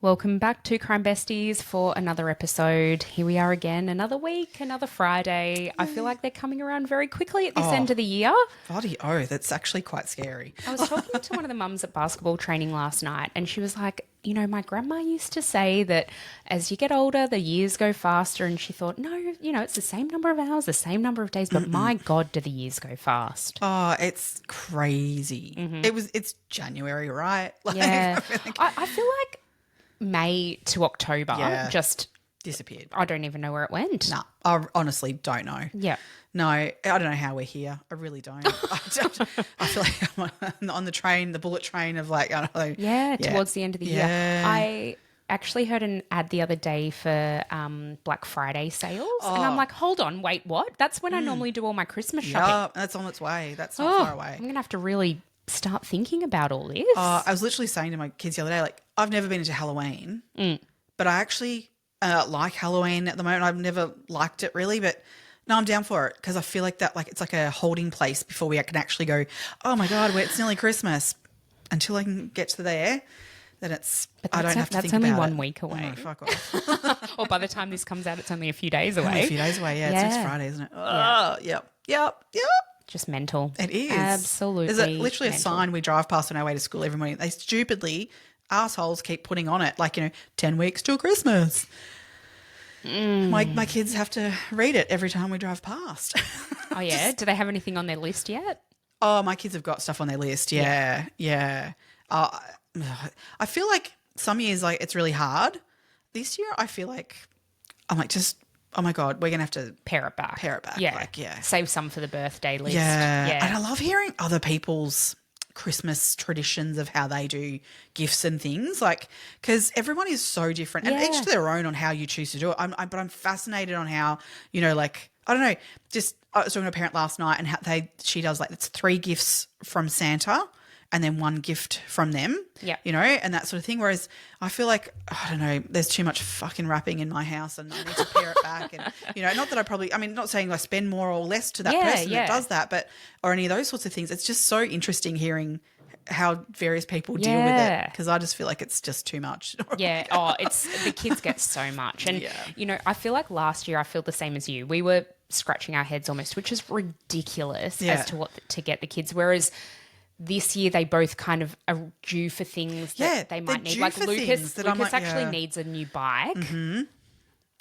Welcome back to Crime Besties for another episode. Here we are again, another week, another Friday. I feel like they're coming around very quickly at this end of the year. Bloody oath, that's actually quite scary. I was talking to one of the mums at basketball training last night, and she was like, you know, my grandma used to say that as you get older, the years go faster. And she thought, no, you know, it's the same number of hours, the same number of days, but my God, do the years go fast. Oh, it's crazy. It's January, right? Yeah. I feel like May to October just disappeared. I don't even know where it went. No, I honestly don't know. Yeah. No, I don't know how we're here. I really don't. I feel like I'm on the train, the bullet train of like, I don't know. Yeah, towards the end of the year. I actually heard an ad the other day for Black Friday sales. And I'm like, hold on, wait, what? That's when I normally do all my Christmas shopping. Yeah, that's on its way. That's not far away. I'm going to have to really start thinking about all this. I was literally saying to my kids the other day, like, I've never been into Halloween, but I actually like Halloween at the moment. I've never liked it really, but no, I'm down for it because I feel like that, like, it's like a holding place before we can actually go, oh my God, it's nearly Christmas. Until I can get to there, then I don't have to think about it. That's only 1 week away. Oh, fuck off. Or by the time this comes out, it's only a few days away. Only a few days away, yeah. It's next Friday, isn't it? Oh, yep. Just mental. It is. Absolutely. There's literally a mental. sign we drive past on our way to school every morning. They stupidly, assholes, keep putting on it, like, 10 weeks till Christmas. My kids have to read it every time we drive past. Oh, yeah? Do they have anything on their list yet? Oh, my kids have got stuff on their list. Yeah. I feel like some years, like, it's really hard. This year, I feel like I'm like, just, oh my God, we're going to have to Pare it back. Yeah. Like, yeah. Save some for the birthday list. Yeah. And I love hearing other people's Christmas traditions of how they do gifts and things, like, because everyone is so different and each to their own on how you choose to do it. But I'm fascinated on how, like, I don't know, just I was talking to a parent last night and how she does, like, it's 3 gifts from Santa and then 1 gift from them, and that sort of thing. Whereas I feel like, I don't know, there's too much fucking wrapping in my house and I need to pare it back. And, not that not saying I spend more or less to that person that does that, but, or any of those sorts of things. It's just so interesting hearing how various people deal with it, because I just feel like it's just too much. Yeah. Oh, the kids get so much. And, I feel like last year I feel the same as you. We were scratching our heads almost, which is ridiculous as to what to get the kids. Whereas this year they both kind of are due for things that they might need. Like Lucas actually needs a new bike. Mm-hmm.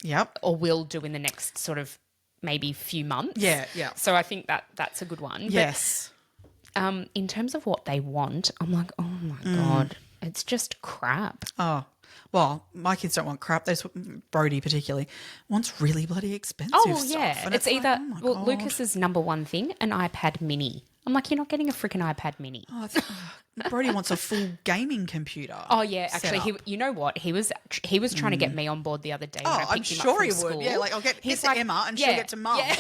Yep. Or will do in the next sort of maybe few months. Yeah. So I think that's a good one. Yes. But, in terms of what they want, I'm like, oh my God, it's just crap. Oh, well, my kids don't want crap. Brody particularly wants really bloody expensive stuff. And it's either, like, oh my God. Lucas's number one thing, an iPad mini. I'm like, you're not getting a freaking iPad mini. Brody wants a full gaming computer. Oh yeah, actually, you know what? He was trying to get me on board the other day. When I picked him up from he school. would. Yeah, like I'll get to Emma and she'll get to Mum. Yeah.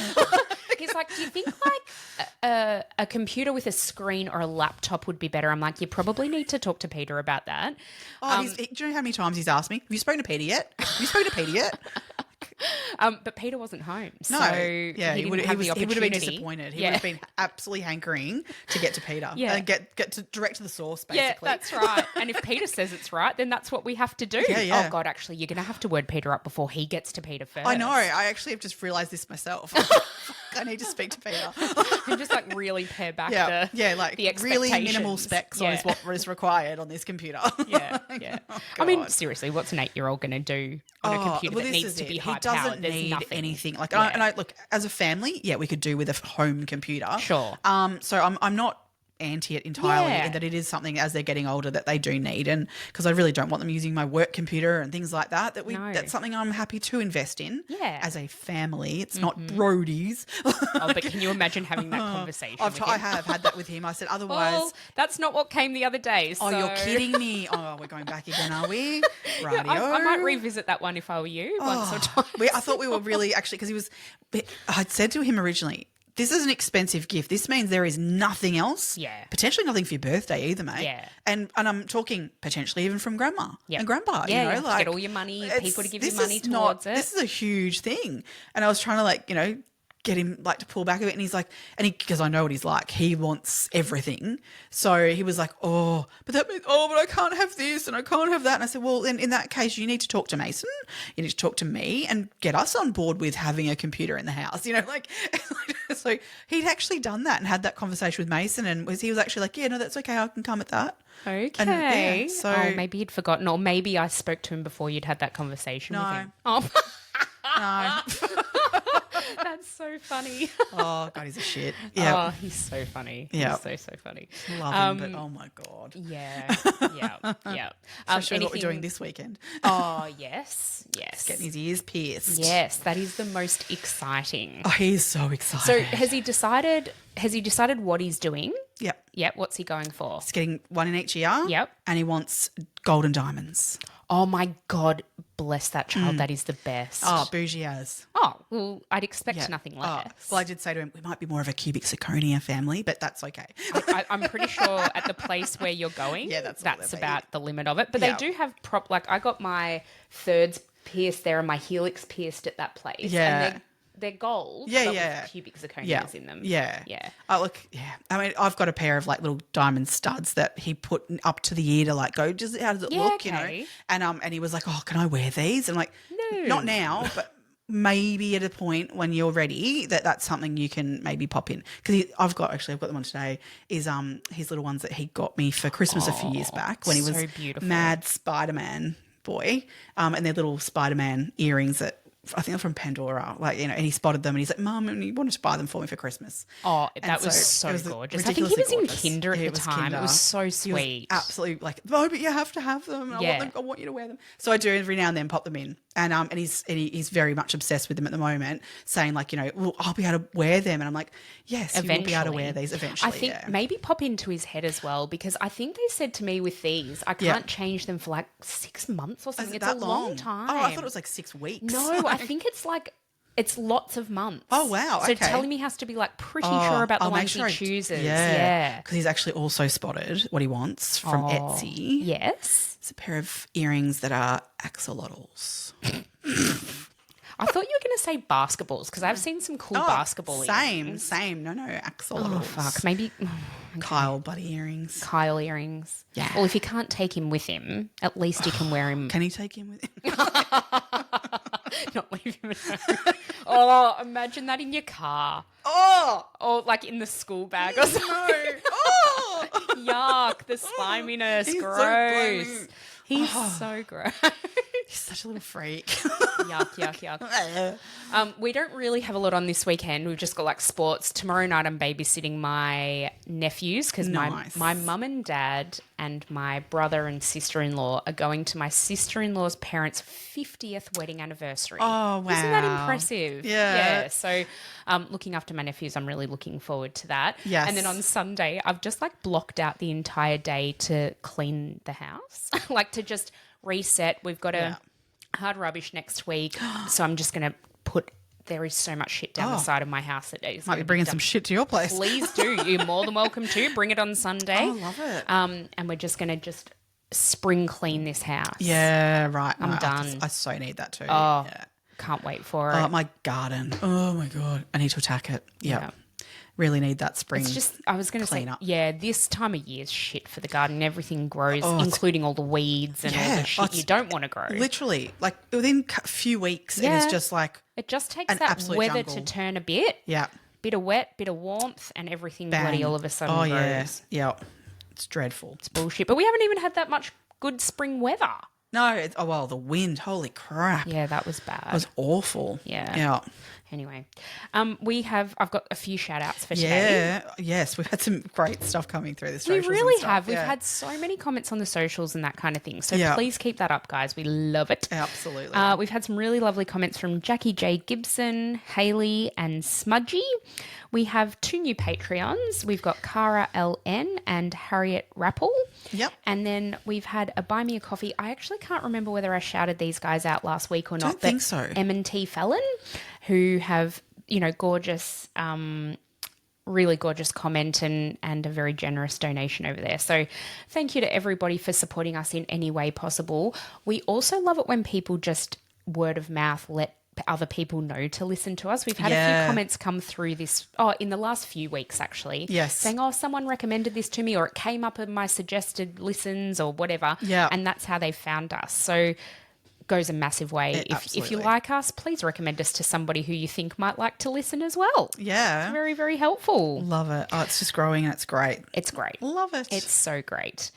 He's like, do you think like a computer with a screen or a laptop would be better? I'm like, you probably need to talk to Peter about that. Oh, do you know how many times he's asked me, have you spoken to Peter yet? But Peter wasn't home. So he would have been disappointed. He would have been absolutely hankering to get to Peter. And get to direct to the source, basically. Yeah, that's right. And if Peter says it's right, then that's what we have to do. Yeah. Oh God, actually, you're going to have to word Peter up before he gets to Peter first. I know. I actually have just realised this myself. I need to speak to Peter. And just like really pare back the really minimal specs on what is required on this computer. Yeah. Oh, I mean, seriously, what's an 8-year-old going to do on a computer that needs to be high powered? He doesn't need anything. Like, and I look, as a family, we could do with a home computer. Sure. So I'm not anti it entirely, and that it is something as they're getting older that they do need, and because I really don't want them using my work computer and things like that. That's something I'm happy to invest in. As a family, it's not Brody's. But can you imagine having that conversation? I have had that with him. I said otherwise. Well, that's not what came the other day. So. Oh, you're kidding me! Oh, we're going back again, are we? Radio. I might revisit that one if I were you once or twice. I thought we were really actually, because I'd said to him originally, this is an expensive gift. This means there is nothing else. Yeah. Potentially nothing for your birthday either, mate. Yeah. And I'm talking potentially even from grandma and grandpa. Yeah, you know, like, get all your money, people to give you money towards it. This is a huge thing. And I was trying to get him like to pull back a bit, and he's like, because I know what he's like, he wants everything. So he was like, oh, but that means, but I can't have this and I can't have that. And I said, well, then in that case, you need to talk to Mason, you need to talk to me and get us on board with having a computer in the house, like. So he'd actually done that and had that conversation with Mason, and he was actually like, yeah, no, that's okay, I can come at that. Okay. And, so maybe he'd forgotten, or maybe I spoke to him before you'd had that conversation with him. No. That's so funny. Oh, God, he's a shit. Yeah. Oh, he's so funny. Yeah. He's so funny. Love him, but oh my God. Yeah. Yeah. Especially what we're doing this weekend. Oh, yes. Getting his ears pierced. Yes, that is the most exciting. Oh, he's so excited. So has he decided what he's doing? Yep. Yep. What's he going for? He's getting one in each ear. Yep. And he wants gold and diamonds. Oh my God, bless that child. That is the best. Oh, bougie as. Oh, well, I'd expect nothing less. Well, I did say to him, we might be more of a cubic zirconia family, but that's okay. I'm pretty sure at the place where you're going, that's about the limit of it. But they do have I got my thirds pierced there and my helix pierced at that place. Yeah. And they're gold, but with cubic zirconias in them. Yeah. Yeah. Oh, look, yeah. I mean, I've got a pair of like little diamond studs that he put up to the ear to like go, how does it look, okay. And he was like, oh, can I wear these? And I'm like, no. Not now, but maybe at a point when you're ready that's something you can maybe pop in. Because I've got them on today, is his little ones that he got me for Christmas a few years back when he was beautiful. Mad Spider-Man boy. And they're little Spider-Man earrings that I think they're from Pandora, and he spotted them and he's like, Mum, and he wanted to buy them for me for Christmas. Oh, that was so gorgeous. I think he was in kinder at the time. It was so sweet. Absolutely like, oh, but you have to have them. I want you to wear them. So I do every now and then pop them in. And he's very much obsessed with them at the moment, saying like, well, I'll be able to wear them. And I'm like, yes, you will be able to wear these eventually. I think maybe pop into his head as well, because I think they said to me with these, I can't change them for like 6 months or something. It's a long time. Oh, I thought it was like 6 weeks. No, I think it's lots of months. Oh, wow. So telling me has to be like pretty sure about the ones he chooses. Yeah. Because he's actually also spotted what he wants from Etsy. Yes. It's a pair of earrings that are axolotls. I thought you were going to say basketballs, because I've seen some cool basketball earrings. Same. No, axolotls. Oh, fuck. Maybe Kyle buddy earrings. Kyle earrings. Yeah. Well, if you can't take him with him, at least you can wear him. Can he take him with him? Not leave him at home. Oh, imagine that in your car. Oh! Or like in the school bag or something. No. Oh! Yuck, the sliminess. He's gross. So He's so gross. He's such a little freak. Yuck. We don't really have a lot on this weekend. We've just got like sports. Tomorrow night I'm babysitting my nephews, because my mum and dad and my brother and sister-in-law are going to my sister-in-law's parents' 50th wedding anniversary. Oh, wow. Isn't that impressive? Yeah. So looking after my nephews, I'm really looking forward to that. Yes. And then on Sunday, I've just like blocked out the entire day to clean the house, like to just reset. We've got a hard rubbish next week, so I'm just going to there is so much shit down the side of my house that is. Might be bringing some shit to your place. Please do. You're more than welcome to. Bring it on Sunday. Oh, love it. And we're just going to spring clean this house. Yeah, right. I'm done. I so need that too. Oh, can't wait for it. Oh, my garden. Oh, my God. I need to attack it. Yeah. Really need that spring. It's just, I was going to say, up. this time of year is shit for the garden. Everything grows, including all the weeds and all the shit you don't want to grow. Literally, like within a few weeks, it is just like it just takes that weather jungle to turn a bit. Yeah. Bit of wet, bit of warmth, and everything bloody all of a sudden grows. Yeah. It's dreadful. It's bullshit. But we haven't even had that much good spring weather. No, the wind, holy crap. Yeah, that was bad. It was awful. Yeah. Anyway, I've got a few shout outs for today. Yeah, yes, we've had some great stuff coming through this. We really have. We've had so many comments on the socials and that kind of thing. So please keep that up, guys. We love it. Absolutely. We've had some really lovely comments from Jackie J. Gibson, Hayley and Smudgy. We have 2 new Patreons. We've got Cara LN and Harriet Rappel. Yep. And then we've had a Buy Me a Coffee. I actually can't remember whether I shouted these guys out last week or not. I don't think so. M&T Fallon, who have, gorgeous, really gorgeous comment and a very generous donation over there. So thank you to everybody for supporting us in any way possible. We also love it when people just word of mouth let other people know to listen to us. We've had a few comments come through this, in the last few weeks actually, saying, someone recommended this to me, or it came up in my suggested listens or whatever. Yeah. And that's how they found us. So goes a massive way. If you like us, please recommend us to somebody who you think might like to listen as well. Yeah. It's very, very helpful. Love it. Oh, it's just growing and it's great. It's great. Love it. It's so great.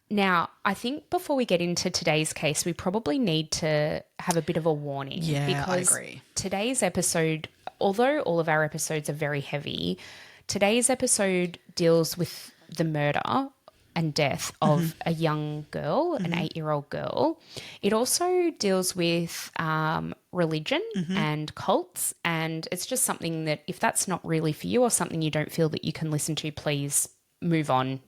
Now, I think before we get into today's case, we probably need to have a bit of a warning. Yeah, because I agree. Today's episode, although all of our episodes are very heavy, today's episode deals with the murder and death of a young girl, an 8-year-old girl. It also deals with religion and cults, and it's just something that if that's not really for you or something you don't feel that you can listen to, please move on.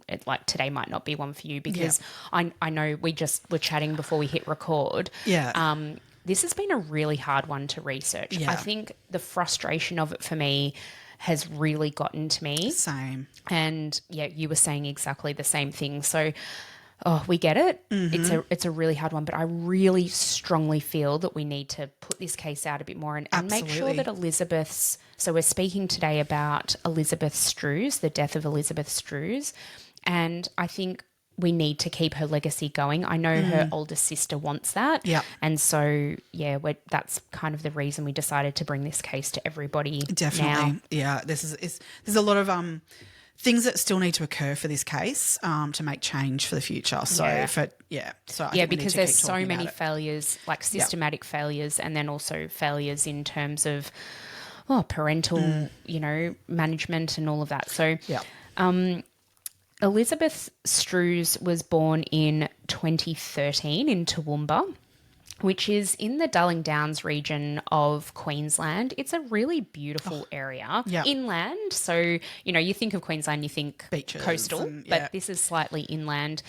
Today might not be one for you, because I know we just were chatting before we hit record. Yeah. This has been a really hard one to research. Yeah. I think the frustration of it for me has really gotten to me. Same. And you were saying exactly the same thing. So, we get it. It's a really hard one, but I really strongly feel that we need to put this case out a bit more and make sure that so we're speaking today about Elizabeth Struhs, the death of Elizabeth Struhs. And I think we need to keep her legacy going. I know her older sister wants that. Yeah. And so, that's kind of the reason we decided to bring this case to everybody. Definitely. Now. Yeah. There's a lot of things that still need to occur for this case to make change for the future. So, I think because there's so many failures, like systematic failures, and then also failures in terms of parental, management and all of that. So, Elizabeth Struhs was born in 2013 in Toowoomba, which is in the Darling Downs region of Queensland. It's a really beautiful area, inland. So, you think of Queensland, you think beaches, coastal, but this is slightly inland.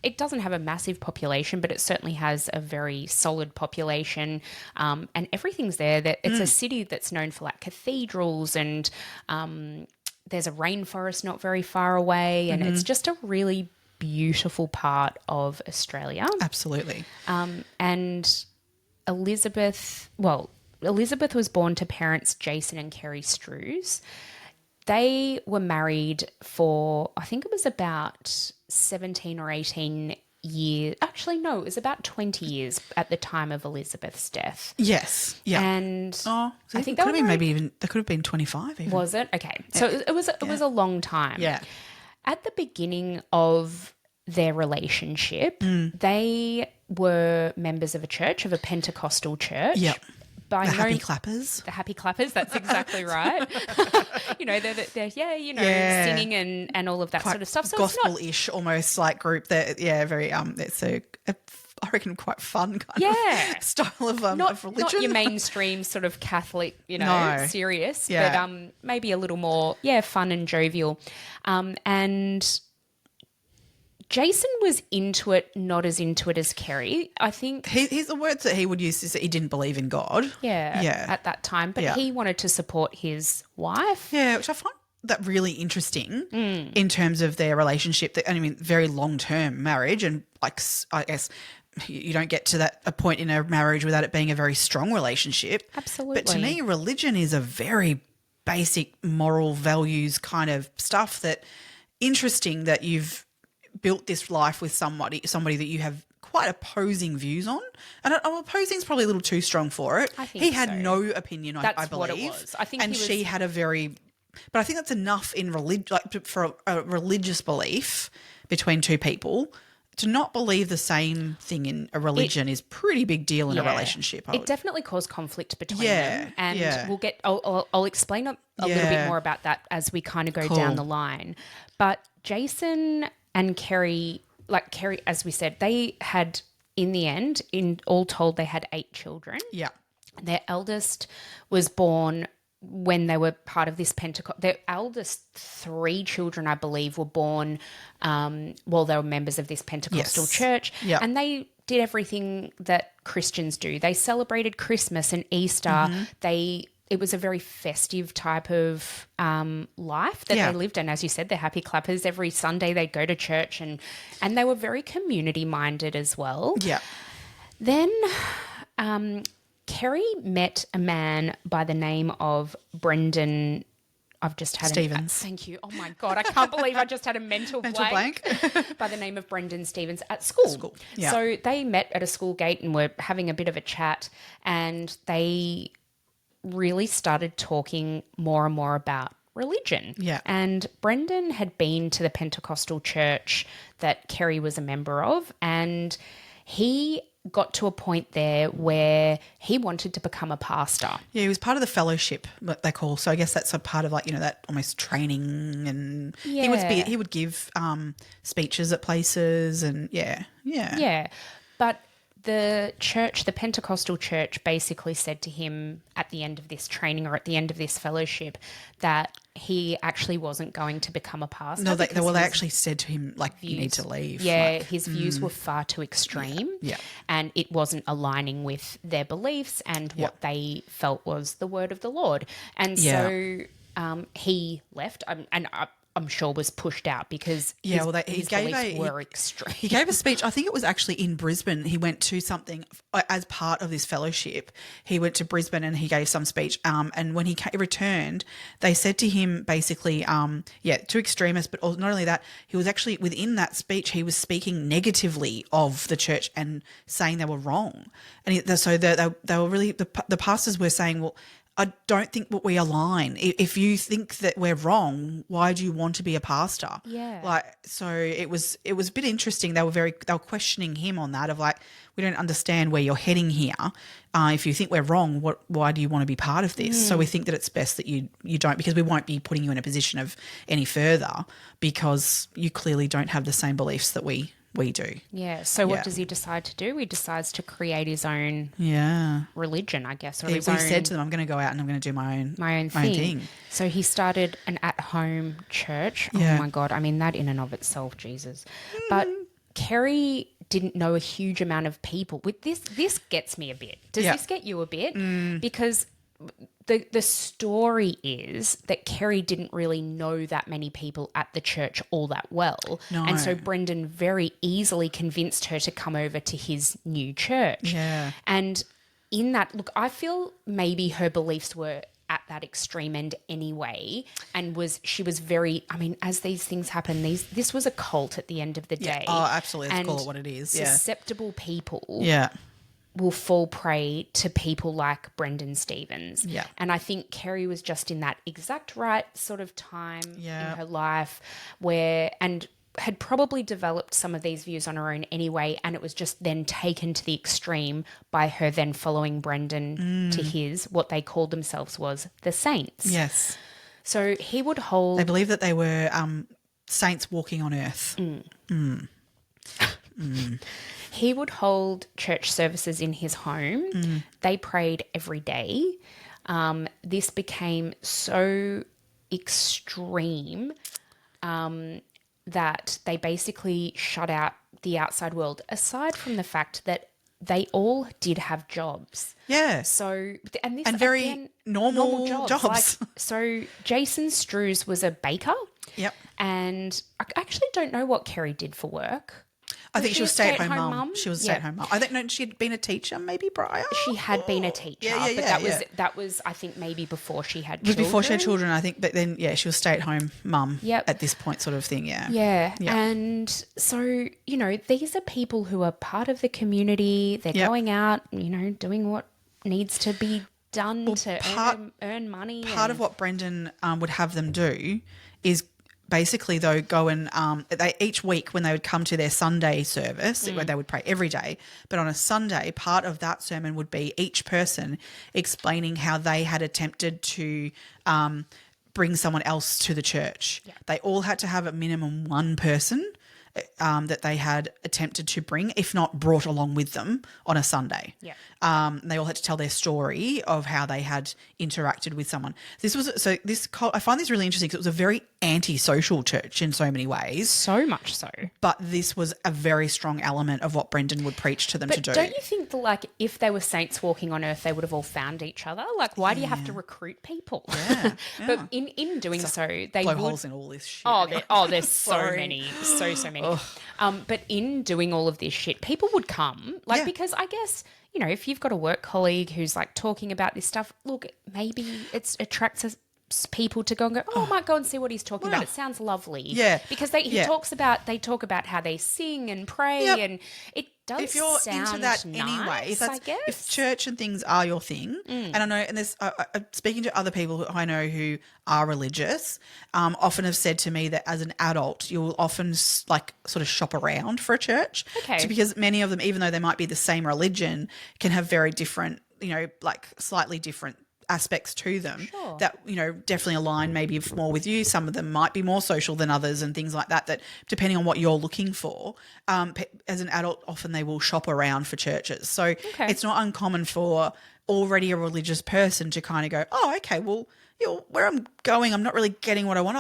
It doesn't have a massive population, but it certainly has a very solid population, and everything's there. It's a city that's known for like cathedrals, and there's a rainforest not very far away, and it's just a really beautiful part of Australia. Absolutely. And Elizabeth was born to parents Jason and Kerry Struhs. They were married for, I think it was about 17 or 18 years. Actually, no, it was about 20 years at the time of Elizabeth's death. Yes. Yeah. And I think that could have been there could have been 25 even. Was it? Okay. So it was a long time. Yeah. At the beginning of their relationship, they were members of a Pentecostal church. Yep. The Happy Clappers. The Happy Clappers, that's exactly right. They're singing and all of that sort of stuff. So gospel-ish almost like group that, very, it's a I reckon quite fun kind of style of religion. Not your mainstream sort of Catholic, serious, but maybe a little more, fun and jovial. And Jason was into it, not as into it as Kerry. I think the words that he would use is that he didn't believe in God. At that time, but he wanted to support his wife. Yeah, which I find that really interesting in terms of their relationship. Very long-term marriage, and like I guess you don't get to a point in a marriage without it being a very strong relationship. Absolutely. But to me, religion is a very basic moral values kind of stuff that interesting that you've built this life with somebody that you have quite opposing views on. And opposing is probably a little too strong for it. I think he had no opinion, I believe. That's what it was. I think she had a very... But I think that's enough in for a religious belief between two people. To not believe the same thing in a religion is pretty big deal in a relationship. It definitely caused conflict between them. And we'll get... I'll explain a little bit more about that as we kind of go down the line. But Jason and Kerry, as we said, they had, in the end, all told, they had 8 children. Yeah. Their eldest was born when they were part of this their eldest 3 children, I believe, were born while they were members of this Pentecostal church. Yep. And they did everything that Christians do. They celebrated Christmas and Easter. It was a very festive type of life that they lived. And as you said, they're happy clappers. Every Sunday they'd go to church and they were very community-minded as well. Yeah. Then Kerry met a man by the name of Brendan. I've just had Stevens. Thank you. Oh my God, I can't believe I just had a mental blank. By the name of Brendan Stevens at school. Yeah. So they met at a school gate and were having a bit of a chat, and they really started talking more and more about religion. Yeah. And Brendan had been to the Pentecostal church that Kerry was a member of, and he got to a point there where he wanted to become a pastor. Yeah, he was part of the fellowship, what they call. So I guess that's a part of, like, you know, that almost training, and he would give speeches at places, and yeah. But the church, the Pentecostal church, basically said to him at the end of this training or at the end of this fellowship that he actually wasn't going to become a pastor. No, they actually said to him, like, you need to leave. Yeah, like, his views were far too extreme. Yeah. And it wasn't aligning with their beliefs and what they felt was the word of the Lord. And so he left, I'm sure was pushed out because his beliefs were extreme. He gave a speech. I think it was actually in Brisbane. He went to something as part of this fellowship. He went to Brisbane and he gave some speech. And when he returned, they said to him basically, too extremist, but not only that, he was actually within that speech, he was speaking negatively of the church and saying they were wrong. And so they were really, the pastors were saying, well, I don't think we align. If you think that we're wrong, why do you want to be a pastor? Yeah. Like, so it was a bit interesting. They were questioning him on that, of like, we don't understand where you're heading here. If you think we're wrong, why do you want to be part of this? So we think that it's best that you don't, because we won't be putting you in a position of any further, because you clearly don't have the same beliefs that we do. Yeah. So what does he decide to do? He decides to create his own religion, I guess. Or he said to them, I'm going to go out and I'm going to do my own thing. So he started an at-home church. Yeah. Oh my God. I mean, that in and of itself, Jesus. But Kerry didn't know a huge amount of people. With this gets me a bit. Does this get you a bit? Because the story is that Kerry didn't really know that many people at the church all that well. No. And so Brendan very easily convinced her to come over to his new church. Yeah. And in that, look, I feel maybe her beliefs were at that extreme end anyway, and she was very, I mean, as these things happen, this was a cult at the end of the day. Oh, absolutely. Let's call it what it is. Susceptible people will fall prey to people like Brendan Stevens. Yeah. And I think Kerry was just in that exact right sort of time in her life and had probably developed some of these views on her own anyway, and it was just then taken to the extreme by her then following Brendan to what they called themselves was the Saints. Yes. So he would hold... They believe that they were saints walking on earth. He would hold church services in his home. They prayed every day. This became so extreme that they basically shut out the outside world, aside from the fact that they all did have jobs. Yeah. So, and very again, normal jobs. Like, so Jason Struhs was a baker. Yep. And I actually don't know what Kerry did for work. I think she was stay-at-home mum. She was a stay-at-home mum. I think she had been a teacher maybe prior. She had been a teacher, but that was I think maybe before she had children. Before she had children, I think. But then, she was stayat-home mum at this point, sort of thing. Yeah. And so, these are people who are part of the community. They're going out, doing what needs to be done to earn money. Part of what Brendan would have them do is basically, though, go and each week when they would come to their Sunday service, where they would pray every day, but on a Sunday, part of that sermon would be each person explaining how they had attempted to bring someone else to the church. Yeah. They all had to have a minimum one person that they had attempted to bring, if not brought along with them on a Sunday. Yeah. They all had to tell their story of how they had interacted with someone. I find this really interesting because it was a very anti-social church in so many ways. So much so. But this was a very strong element of what Brendan would preach to them to do. But don't you think that, if they were saints walking on earth, they would have all found each other? Why do you have to recruit people? Yeah. But in doing so, they blow would... holes in all this shit. There's so many. So many. But in doing all of this shit, people would come, like, because I guess, you know, if you've got a work colleague who's like talking about this stuff, look, maybe it attracts people to go and go, I might go and see what he's talking about. It sounds lovely. Yeah. Because they talk about how they sing and pray and it does if you're sound into that nice, anyway, I guess. if church and things are your thing, and I know, and there's speaking to other people who I know who are religious, often have said to me that as an adult, you'll often like sort of shop around for a church, because many of them, even though they might be the same religion, can have very different, you know, like slightly different aspects to them that, you know, definitely align maybe more with you. Some of them might be more social than others and things like that, that depending on what you're looking for, as an adult, often they will shop around for churches. So it's not uncommon for already a religious person to kind of go, oh, okay, well, you know, where I'm going, I'm not really getting what I want.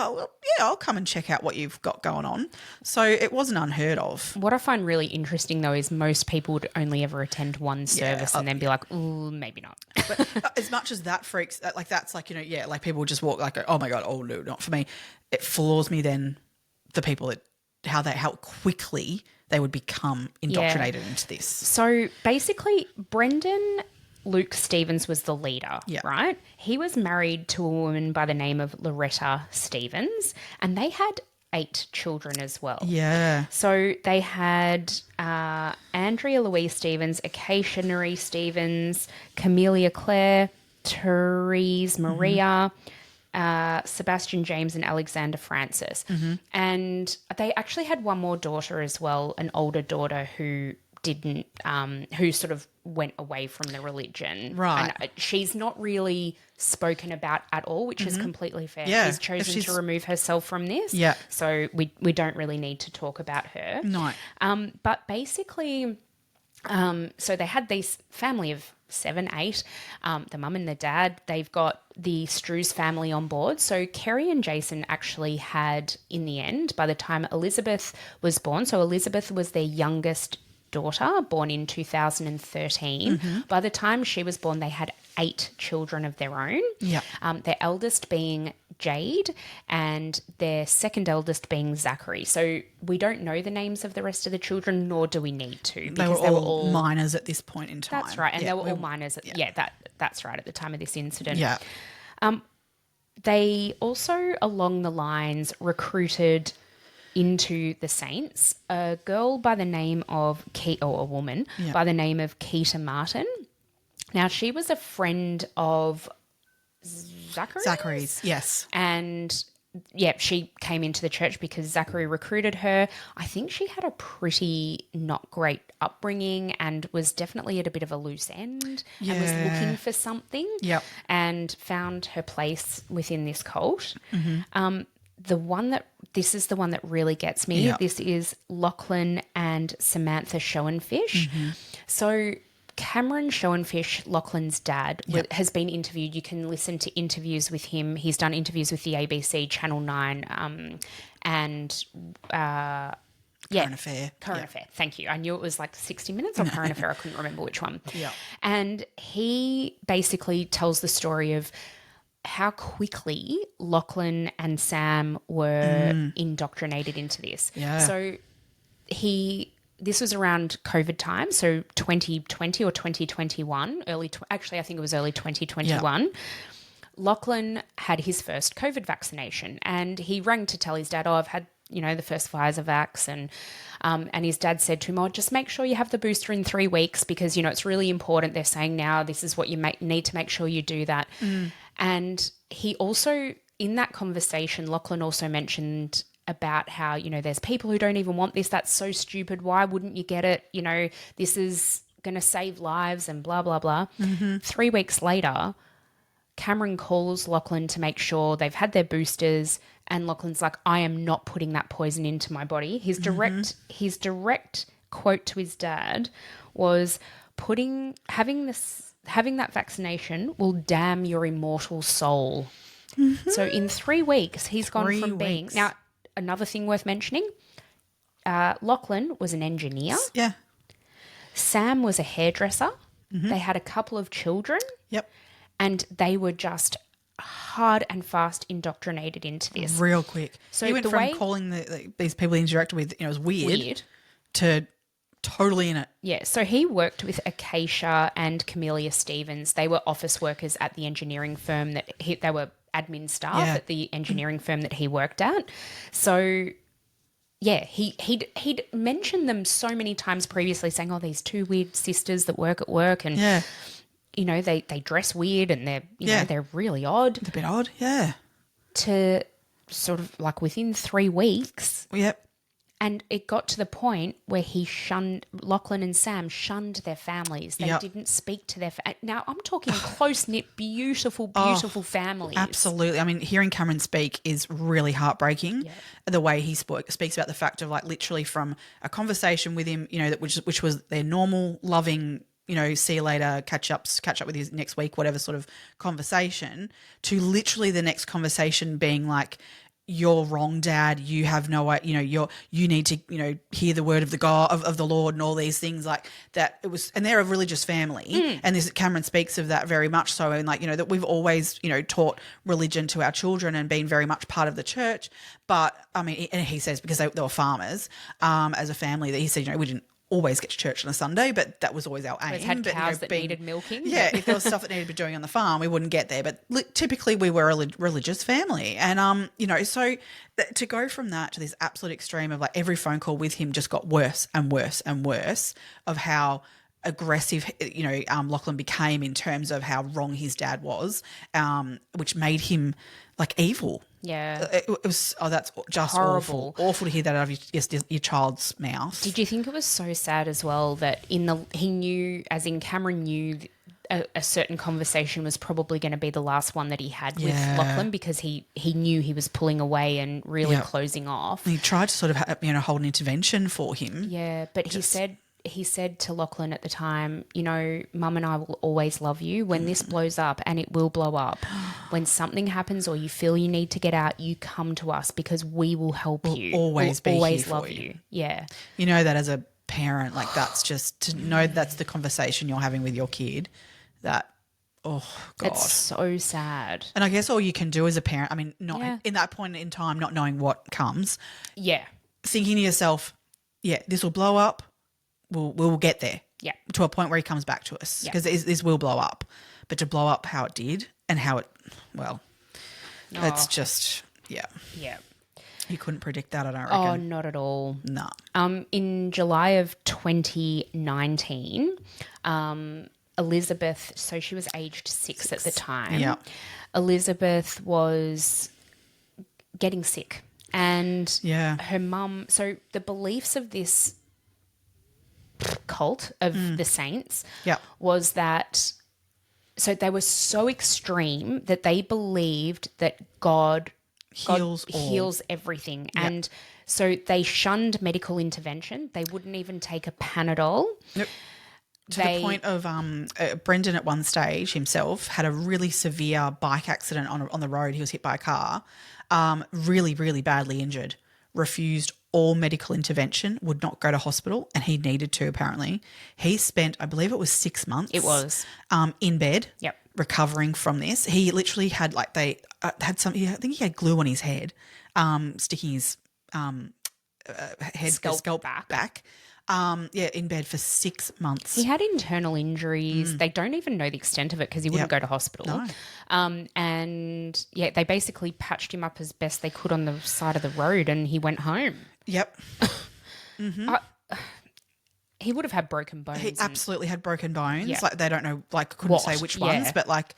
I'll come and check out what you've got going on. So it wasn't unheard of. What I find really interesting, though, is most people would only ever attend one service and then be like, ooh, maybe not. But as much as that freaks, like that's like, you know, like people would just walk like, oh my God, oh no, not for me. It floors me then, the people that, how quickly they would become indoctrinated into this. So basically, Brendan Luke Stevens was the leader, right? He was married to a woman by the name of Loretta Stevens, and they had 8 children as well. Yeah. So they had Andrea Louise Stevens, Acacia Marie Stevens, Camellia Claire, Therese Maria, Sebastian James and Alexander Francis. And they actually had one more daughter as well, an older daughter who who sort of went away from the religion. Right. And she's not really spoken about at all, which is completely fair. Yeah. She's chosen to remove herself from this. Yeah. So we don't really need to talk about her. No. But basically, so they had this family of 7, 8, the mum and the dad. They've got the Struhs family on board. So Kerry and Jason actually had, in the end, by the time Elizabeth was born, so Elizabeth was their youngest daughter, born in 2013. By the time she was born, they had 8 children of their own. Yeah. Their eldest being Jade and their second eldest being Zachary. So we don't know the names of the rest of the children, nor do we need to. Because they were all minors at this point in time. That's right. And they were all minors. That's right, at the time of this incident. Yeah. They also, along the lines, recruited into the Saints a girl by the name of a woman by the name of Keita Martin. Now, she was a friend of Zachary's, yes. And she came into the church because Zachary recruited her. I think she had a pretty not great upbringing and was definitely at a bit of a loose end and was looking for something and found her place within this cult. This is the one that really gets me. Yep. This is Lachlan and Samantha Schoenfish. So Cameron Schoenfish, Lachlan's dad, has been interviewed. You can listen to interviews with him. He's done interviews with the ABC, Channel 9, and Current Affair. Current Affair. Thank you. I knew it was like 60 Minutes or Current Affair. I couldn't remember which one. Yeah. And he basically tells the story of how quickly Lachlan and Sam were indoctrinated into this. Yeah. So this was around COVID time, so 2020 or 2021, actually I think it was early 2021. Yeah. Lachlan had his first COVID vaccination and he rang to tell his dad, I've had, the first Pfizer vax, and his dad said to him, just make sure you have the booster in 3 weeks because, it's really important. They're saying now this is what you need to make sure you do that. And he also, in that conversation, Lachlan also mentioned about how, there's people who don't even want this. That's so stupid. Why wouldn't you get it? This is going to save lives and blah, blah, blah. 3 weeks later, Cameron calls Lachlan to make sure they've had their boosters, and Lachlan's like, I am not putting that poison into my body. His direct quote to his dad was, having that vaccination will damn your immortal soul. So in 3 weeks, he's gone from being... Now, another thing worth mentioning, Lachlan was an engineer. Yeah. Sam was a hairdresser. They had a couple of children. Yep. And they were just hard and fast indoctrinated into this. Real quick. So he went the from way- calling these people he interacted with, as weird to totally in it. Yeah, so he worked with Acacia and Camellia Stevens. They were office workers at the engineering firm they were admin staff at the engineering firm that he worked at. So yeah, he'd mentioned them so many times previously, saying, "Oh, these two weird sisters that work at work, and they dress weird, and they're really odd." A bit odd, yeah. To sort of like within 3 weeks, Yep. and it got to the point where Lachlan and Sam shunned their families. They didn't speak to their now I'm talking close-knit, beautiful families. Absolutely. I mean, hearing Cameron speak is really heartbreaking. Yeah. The way he speaks about the fact of, like, literally from a conversation with him, which was their normal, loving, see you later, catch up with you next week, whatever sort of conversation, to literally the next conversation being like, "You're wrong, Dad. You have no way. You need to, hear the word of the God of the Lord," and all these things like that. It was, and they're a religious family, and this Cameron speaks of that very much so, and like that we've always taught religion to our children and been very much part of the church. But I mean, and he says because they were farmers, as a family, that he said we didn't always get to church on a Sunday, but that was always our aim. We've had cows that needed milking. Yeah, if there was stuff that needed to be doing on the farm, we wouldn't get there. But typically we were a religious family. And, so to go from that to this absolute extreme of like every phone call with him just got worse and worse and worse of how aggressive, Lachlan became in terms of how wrong his dad was, which made him like evil. Yeah. It was, that's just horrible. Awful to hear that out of your child's mouth. Did you think it was so sad as well that Cameron knew a certain conversation was probably going to be the last one that he had with Lachlan, because he knew he was pulling away and really closing off. He tried to sort of hold an intervention for him. Yeah, but he said to Lachlan at the time, Mum and I will always love you. When this blows up, and it will blow up, when something happens or you feel you need to get out, you come to us because we will help you. Always be always here love for you. Yeah. That as a parent, like that's just to know that's the conversation you're having with your kid. That, oh God, it's so sad. And I guess all you can do as a parent, I mean, not in that point in time, not knowing what comes. Yeah. Thinking to yourself, this will blow up. We'll get there. Yeah. To a point where he comes back to us, because this will blow up. But to blow up how it did and how it, it's just, Yeah. You couldn't predict that, I don't reckon. Oh, not at all. No. In July of 2019, Elizabeth, so she was aged 6 at the time. Yeah. Elizabeth was getting sick, and her mum, so the beliefs of this cult of the saints was that, so they were so extreme that they believed that God heals everything. Yep. And so they shunned medical intervention. They wouldn't even take a Panadol. Nope. To the point of Brendan at one stage himself had a really severe bike accident on the road. He was hit by a car, really, really badly injured, refused all medical intervention, would not go to hospital, and he needed to apparently. He spent, I believe it was 6 months. It was. In bed. Yep. Recovering from this. He literally had I think he had glue on his head, sticking his scalp back. In bed for 6 months. He had internal injuries. They don't even know the extent of it because he wouldn't go to hospital. No. And they basically patched him up as best they could on the side of the road, and he went home. Yep. Mm-hmm. He would have had broken bones. He absolutely had broken bones. Yeah. Like they don't know, like couldn't say which ones, but like,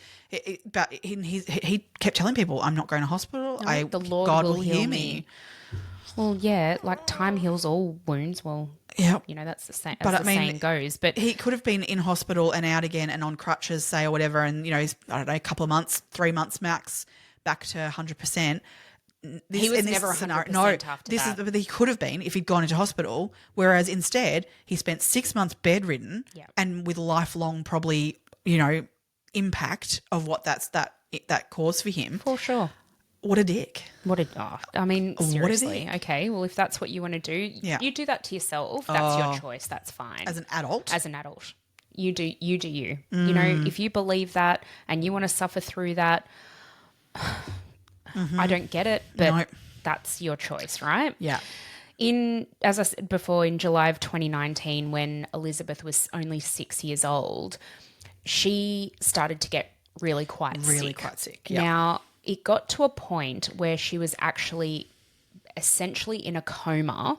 but he kept telling people, "I'm not going to hospital. The Lord God will will heal heal me." Well, yeah, like time heals all wounds. Well, that's the same. As the saying goes. But he could have been in hospital and out again and on crutches, say, or whatever, and he's, I don't know, a couple of months, 3 months max, back to 100%. He was never 100% after that. But he could have been if he'd gone into hospital, whereas instead he spent 6 months bedridden and with lifelong probably, impact of what that caused for him. For sure. What a dick. Seriously. Okay, well, if that's what you want to do, you do that to yourself. That's your choice. That's fine. As an adult? As an adult. You do you. If you believe that and you want to suffer through that, I don't get it, but No. that's your choice, right? Yeah. As I said before, in July of 2019, when Elizabeth was only 6 years old, she started to get really quite sick. Yeah. Now, it got to a point where she was actually essentially in a coma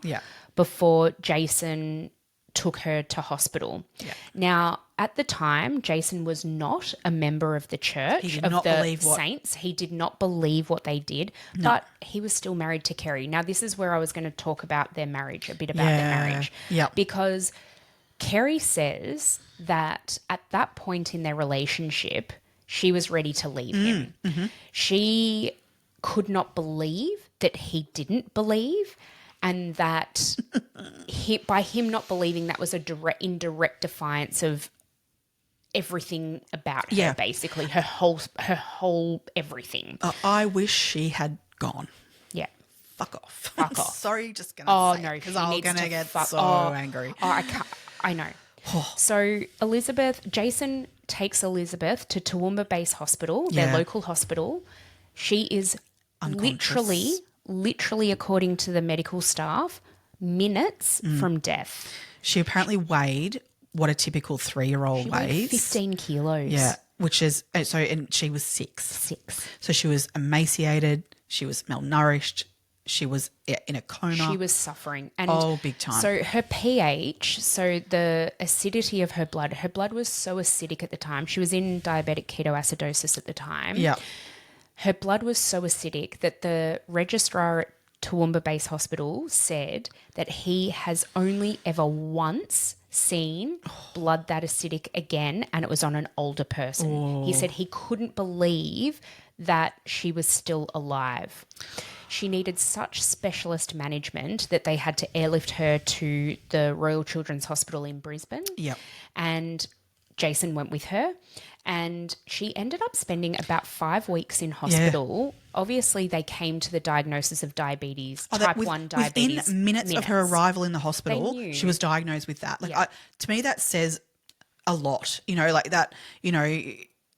before Jason took her to hospital. Yeah. Now, at the time, Jason was not a member of the church of the saints. He did not believe what they did, but he was still married to Kerry. Now, this is where I was going to talk about their marriage, a bit about their marriage. Yeah. Because Kerry says that at that point in their relationship, she was ready to leave him. Mm-hmm. She could not believe that he didn't believe, and that by him not believing, that was in direct defiance of everything about her, basically her whole everything. I wish she had gone. Yeah. Fuck off. Fuck off. Sorry, just gonna say, no, because I'm gonna get so angry. Oh, I can't. I know. So Jason takes Elizabeth to Toowoomba Base Hospital, their local hospital. She is literally, according to the medical staff, minutes from death. She apparently weighed what a typical 3-year-old weighs. 15 kilos. Yeah, which is and she was 6. So she was emaciated. She was malnourished. She was in a coma. She was suffering. And big time. So her pH, so the acidity of her blood was so acidic at the time. She was in diabetic ketoacidosis at the time. Yeah. Her blood was so acidic that the registrar at Toowoomba Base Hospital said that he has only ever once seen blood that acidic again, and it was on an older person. Oh. He said he couldn't believe that she was still alive. She needed such specialist management that they had to airlift her to the Royal Children's Hospital in Brisbane. Yep. And Jason went with her, and she ended up spending about 5 weeks in hospital. Yeah. Obviously, they came to the diagnosis of diabetes, type 1 diabetes. Within minutes of her arrival in the hospital, she was diagnosed with that. To me, that says a lot, like that,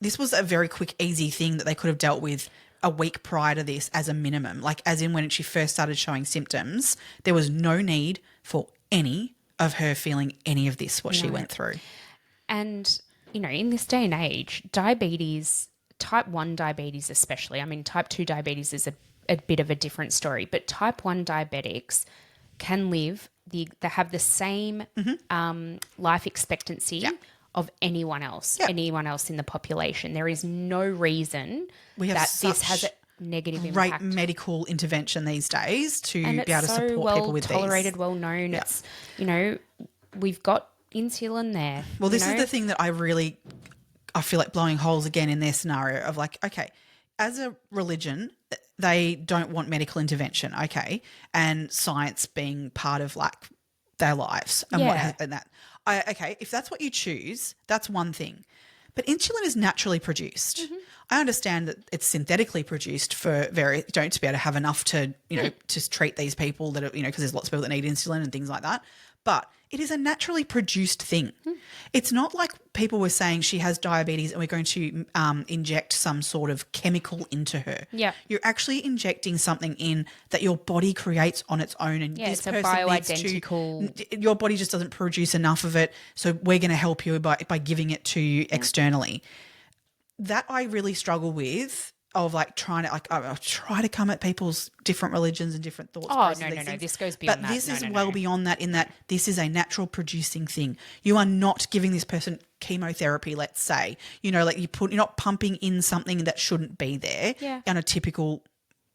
this was a very quick, easy thing that they could have dealt with a week prior to this as a minimum. As in when she first started showing symptoms, there was no need for any of her feeling any of this, what she went through. And, in this day and age, diabetes, type 1 diabetes especially, type 2 diabetes is a bit of a different story, but type 1 diabetics can live, they have the same life expectancy of anyone else in the population. There is no reason that this has a negative impact. Great medical intervention these days to be able to support people with these. And it's so well tolerated, well known. It's, we've got insulin there. Well, this is the thing that I feel like blowing holes again in their scenario of okay, as a religion, they don't want medical intervention, okay, and science being part of their lives and that. Okay, if that's what you choose, that's one thing. But insulin is naturally produced. Mm-hmm. I understand that it's synthetically produced for to be able to have enough to, to treat these people that are, because there's lots of people that need insulin and things like that. But it is a naturally produced thing. Mm. It's not like people were saying she has diabetes and we're going to inject some sort of chemical into her. Yeah. You're actually injecting something in that your body creates on its own. And this it's a bioidentical. Your body just doesn't produce enough of it, so we're going to help you by giving it to you externally. That I really struggle with. Of trying to I try to come at people's different religions and different thoughts. Oh no, this goes beyond that. But this is well beyond that. In that this is a natural producing thing. You are not giving this person chemotherapy. Let's say you're not pumping in something that shouldn't be there. Yeah. On a typical.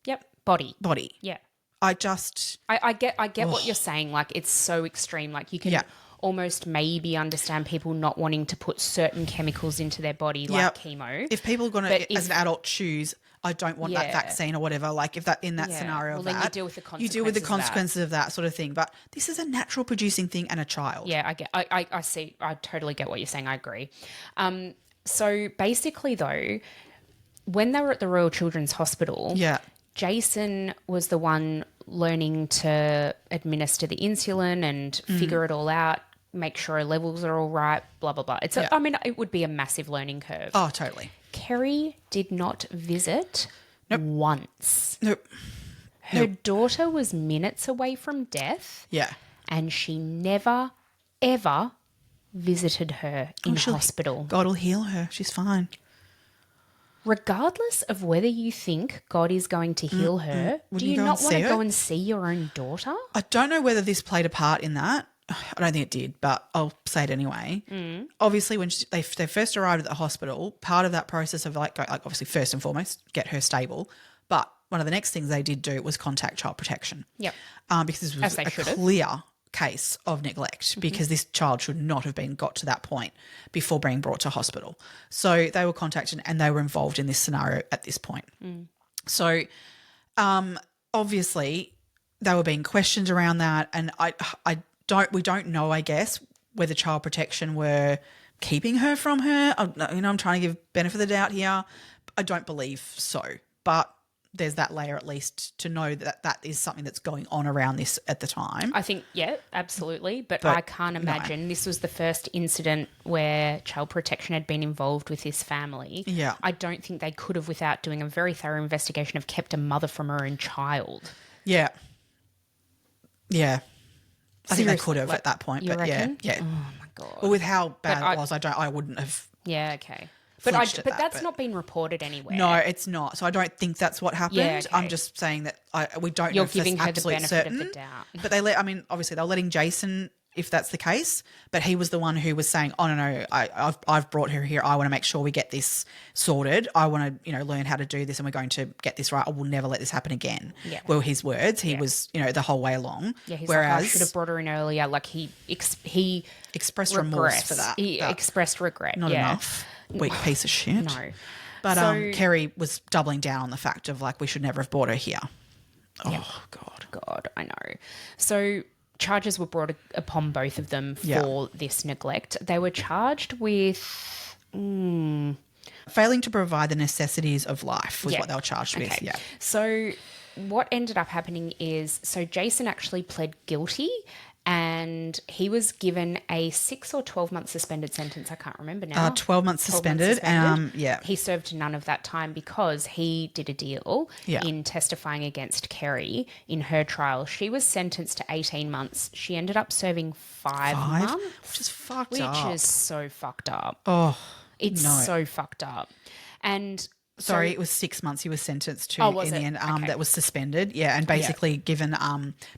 Yep. Body. Yeah. I get what you're saying. It's so extreme. You can. Yeah. Almost maybe understand people not wanting to put certain chemicals into their body chemo. If people are going to, as an adult, choose, I don't want that vaccine or whatever, if that in that scenario then you deal with the consequences. You deal with the consequences of that sort of thing. But this is a natural producing thing and a child. Yeah, I see. I totally get what you're saying. I agree. So basically though, when they were at the Royal Children's Hospital, Jason was the one learning to administer the insulin and figure it all out, make sure levels are all right, blah, blah, blah. It would be a massive learning curve. Oh, totally. Kerry did not visit once. Nope. Her daughter was minutes away from death. Yeah. And she never, ever visited her in hospital. God will heal her. She's fine. Regardless of whether you think God is going to heal her, do you not want to go and see your own daughter? I don't know whether this played a part in that. I don't think it did, but I'll say it anyway. Obviously, when they first arrived at the hospital, part of that process of obviously first and foremost, get her stable. But one of the next things they did do was contact child protection. Yep. Because this was a clear case of neglect because this child should not have been got to that point before being brought to hospital. So they were contacted and they were involved in this scenario at this point. So obviously they were being questioned around that, and we don't know, I guess, whether child protection were keeping her from her. I'm trying to give benefit of the doubt here. I don't believe so, but there's that layer at least to know that that is something that's going on around this at the time. I think, yeah, absolutely. But I can't imagine this was the first incident where child protection had been involved with this family. Yeah. I don't think they could have, without doing a very thorough investigation, have kept a mother from her own child. Yeah. Yeah. I think they Seriously, could have at that point, but reckon? yeah. Oh my God. Well, with how bad it was, I wouldn't have. Yeah, okay. But that's not been reported anywhere. No, it's not. So I don't think that's what happened. Yeah, okay. I'm just saying that we don't know You're if giving that's her the absolute benefit certain. of the doubt. But obviously they're letting Jason, if that's the case, but he was the one who was saying, oh, no, I've brought her here. I want to make sure we get this sorted. I want to, learn how to do this, and we're going to get this right. I will never let this happen again. Yeah. Were his words. He was, the whole way along. Yeah, he's Whereas, like, I should have brought her in earlier. Like he expressed remorse for that. He expressed regret. Not enough. Weak piece of shit. No. But Kerry was doubling down on the fact of we should never have brought her here. Oh, God, I know. So charges were brought upon both of them for this neglect. They were charged with failing to provide the necessities of life was what they were charged with. Yeah. So what ended up happening is, Jason actually pled guilty, and he was given a 6 or 12 month suspended sentence. I can't remember now. 12 months suspended. Yeah. He served none of that time because he did a deal in testifying against Kerry in her trial. She was sentenced to 18 months. She ended up serving 5 months. Which is fucked which up. Which is so fucked up. Oh, it's so fucked up. And sorry, it was 6 months he was sentenced to in the end. That was suspended. Yeah, and basically given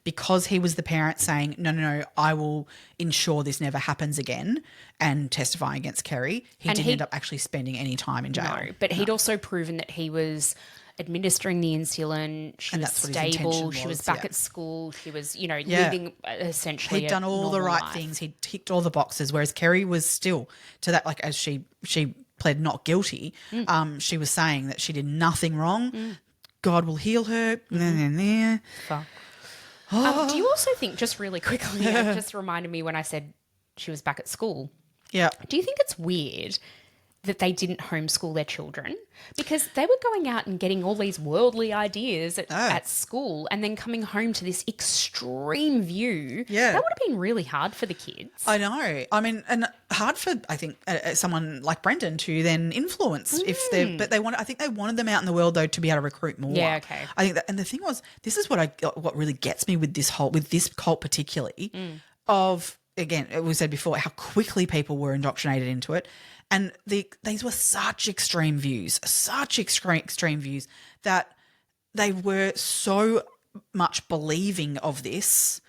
because he was the parent saying, no, I will ensure this never happens again, and testifying against Kerry, he didn't end up actually spending any time in jail. No, but he'd also proven that he was administering the insulin. She was stable. She was back at school. She was, living essentially. He'd done all the right things. He'd ticked all the boxes, whereas Kerry was still to that, as she pled not guilty. She was saying that she did nothing wrong. God will heal her. Fuck. Do you also think, just really quickly, it just reminded me when I said she was back at school. Yeah. Do you think it's weird that they didn't homeschool their children? Because they were going out and getting all these worldly ideas at school, and then coming home to this extreme view. Yeah. That would have been really hard for the kids. I know. I mean, and hard for, I think, someone like Brendan to then influence if they're, but I think they wanted them out in the world though to be able to recruit more. Yeah, okay. I think that, and the thing was, this is what really gets me with this cult particularly of, again, we said before, how quickly people were indoctrinated into it. And these were such extreme views that they were so much believing of this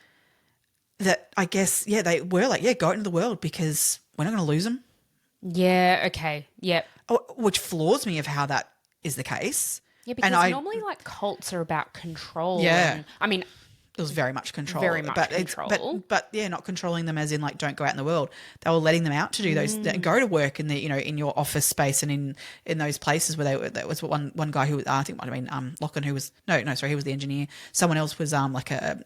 that I guess, they were like, go out into the world because we're not going to lose them. Yeah, okay, yep. Which floors me of how that is the case. Yeah, because normally cults are about control. Yeah. And, I mean, it was very much control. Control. But not controlling them as in don't go out in the world. They were letting them out to do those, go to work in the, in your office space and in those places where that was one guy who I think might have been Lachlan, who was, he was the engineer. Someone else was like a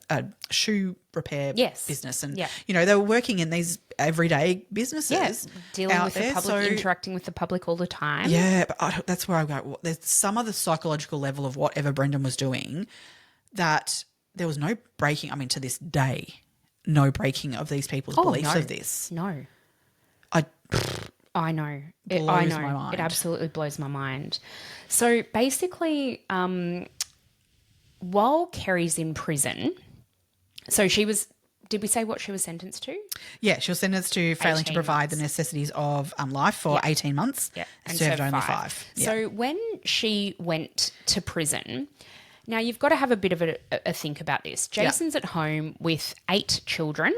shoe repair business. And, they were working in these everyday businesses. Dealing with the public, interacting with the public all the time. Yeah, but that's where I go. There's some of the psychological level of whatever Brendan was doing that there was no breaking, to this day, no breaking of these people's beliefs of this. No. I know. Blows I know. my mind. It absolutely blows my mind. So basically, while Kerry's in prison, so she was, did we say what she was sentenced to? Yeah, she was sentenced to failing to 18 provide the months. necessities of life for 18 months. Yeah. And served only 5. Yeah. So when she went to prison, now you've got to have a bit of a think about this. Jason's at home with 8 children.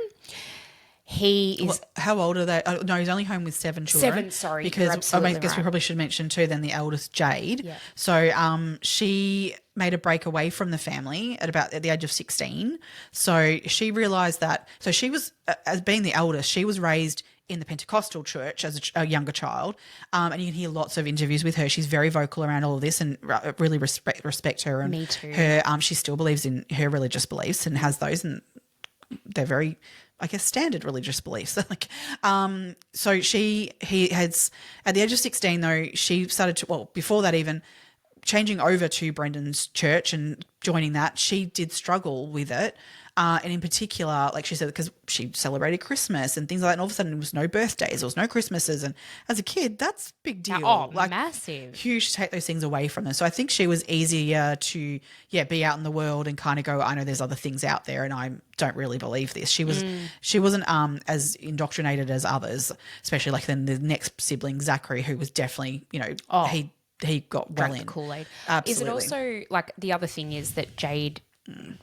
He is... Well, how old are they? Oh, no, he's only home with 7 children. 7, sorry. Because you're absolutely I guess we right. probably should mention too then the eldest, Jade. Yeah. So she made a break away from the family at the age of 16. So she realised that... So she was, as being the eldest, she was raised in the Pentecostal church as a younger child. And you can hear lots of interviews with her. She's very vocal around all of this and really respect her. And Me too. Her, she still believes in her religious beliefs and has those, and they're very, I guess, standard religious beliefs. So he has, at the age of 16 though, she started to, well, before that even, changing over to Brendan's church and joining that, she did struggle with it. And in particular, like she said, because she celebrated Christmas and things like that, and all of a sudden there was no birthdays, there was no Christmases. And as a kid, that's a big deal. Massive. Huge to take those things away from them. So I think she was easier to, be out in the world and kind of go, I know there's other things out there and I don't really believe this. She wasn't as indoctrinated as others, especially like then the next sibling, Zachary, who was definitely, he got well in. The Kool-Aid. Absolutely. Is it also, like, the other thing is that Jade,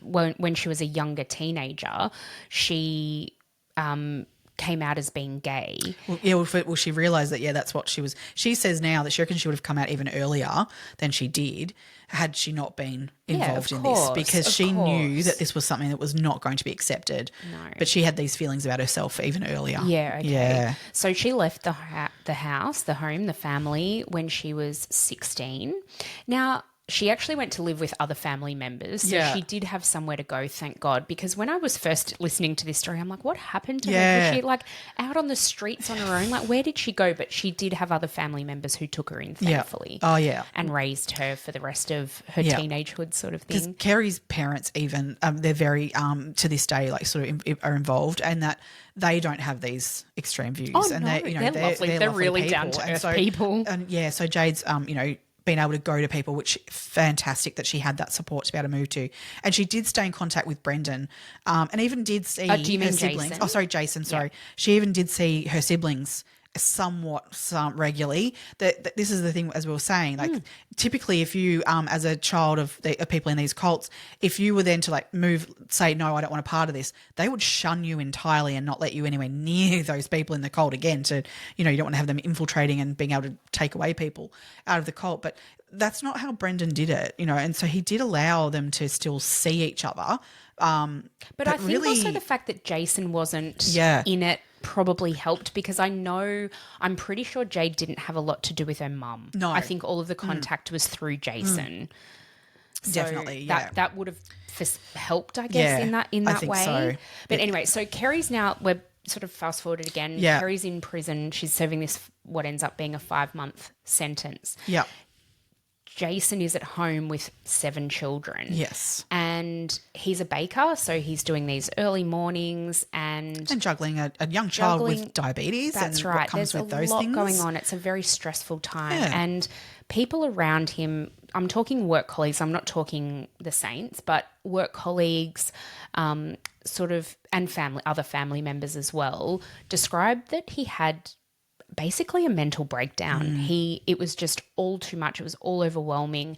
when she was a younger teenager, she came out as being gay. Well, she realised that, that's what she was. She says now that she reckons she would have come out even earlier than she did had she not been involved in this, because she knew that this was something that was not going to be accepted. No. But she had these feelings about herself even earlier. Yeah, okay. Yeah. So she left the house, the home, the family when she was 16. Now, she actually went to live with other family members. So she did have somewhere to go, thank God. Because when I was first listening to this story, I'm like, what happened to her? Was she like out on the streets on her own? Like, where did she go? But she did have other family members who took her in, thankfully. Oh, yeah. And raised her for the rest of her teenagehood sort of thing. Because Kerry's parents even, they're very, to this day, like sort of are involved, and that they don't have these extreme views. Oh, and no, they're lovely. They're lovely really people. down-to-earth people. And so Jade's, been able to go to people, which fantastic that she had that support to be able to move to. And she did stay in contact with Brendan, and even did see do you mean her siblings. Jason? Oh, sorry, Jason, sorry. Yeah. She even did see her siblings somewhat regularly. That this is the thing, as we were saying, like typically if you as a child of people in these cults, if you were then to like say no, I don't want a part of this, they would shun you entirely and not let you anywhere near those people in the cult again. To you don't want to have them infiltrating and being able to take away people out of the cult. But that's not how Brendan did it, and so he did allow them to still see each other. But I think really, also the fact that Jason wasn't in it probably helped, because I'm pretty sure Jade didn't have a lot to do with her mum. No. I think all of the contact was through Jason. So definitely, yeah. That would have helped, I guess, in that way. So. But anyway, so Kerry's now, we're sort of fast forwarded again. Yeah. Kerry's in prison. She's serving this, what ends up being a 5-month sentence. Yeah. Jason is at home with 7 children. Yes. And he's a baker, so he's doing these early mornings and juggling a young child with diabetes. That's and right. What comes There's with a those lot things. going on. It's a very stressful time. Yeah. And people around him, I'm talking work colleagues, I'm not talking the saints, but work colleagues, sort of, and other family members as well, described that he had basically a mental breakdown. It was just all too much. It was all overwhelming.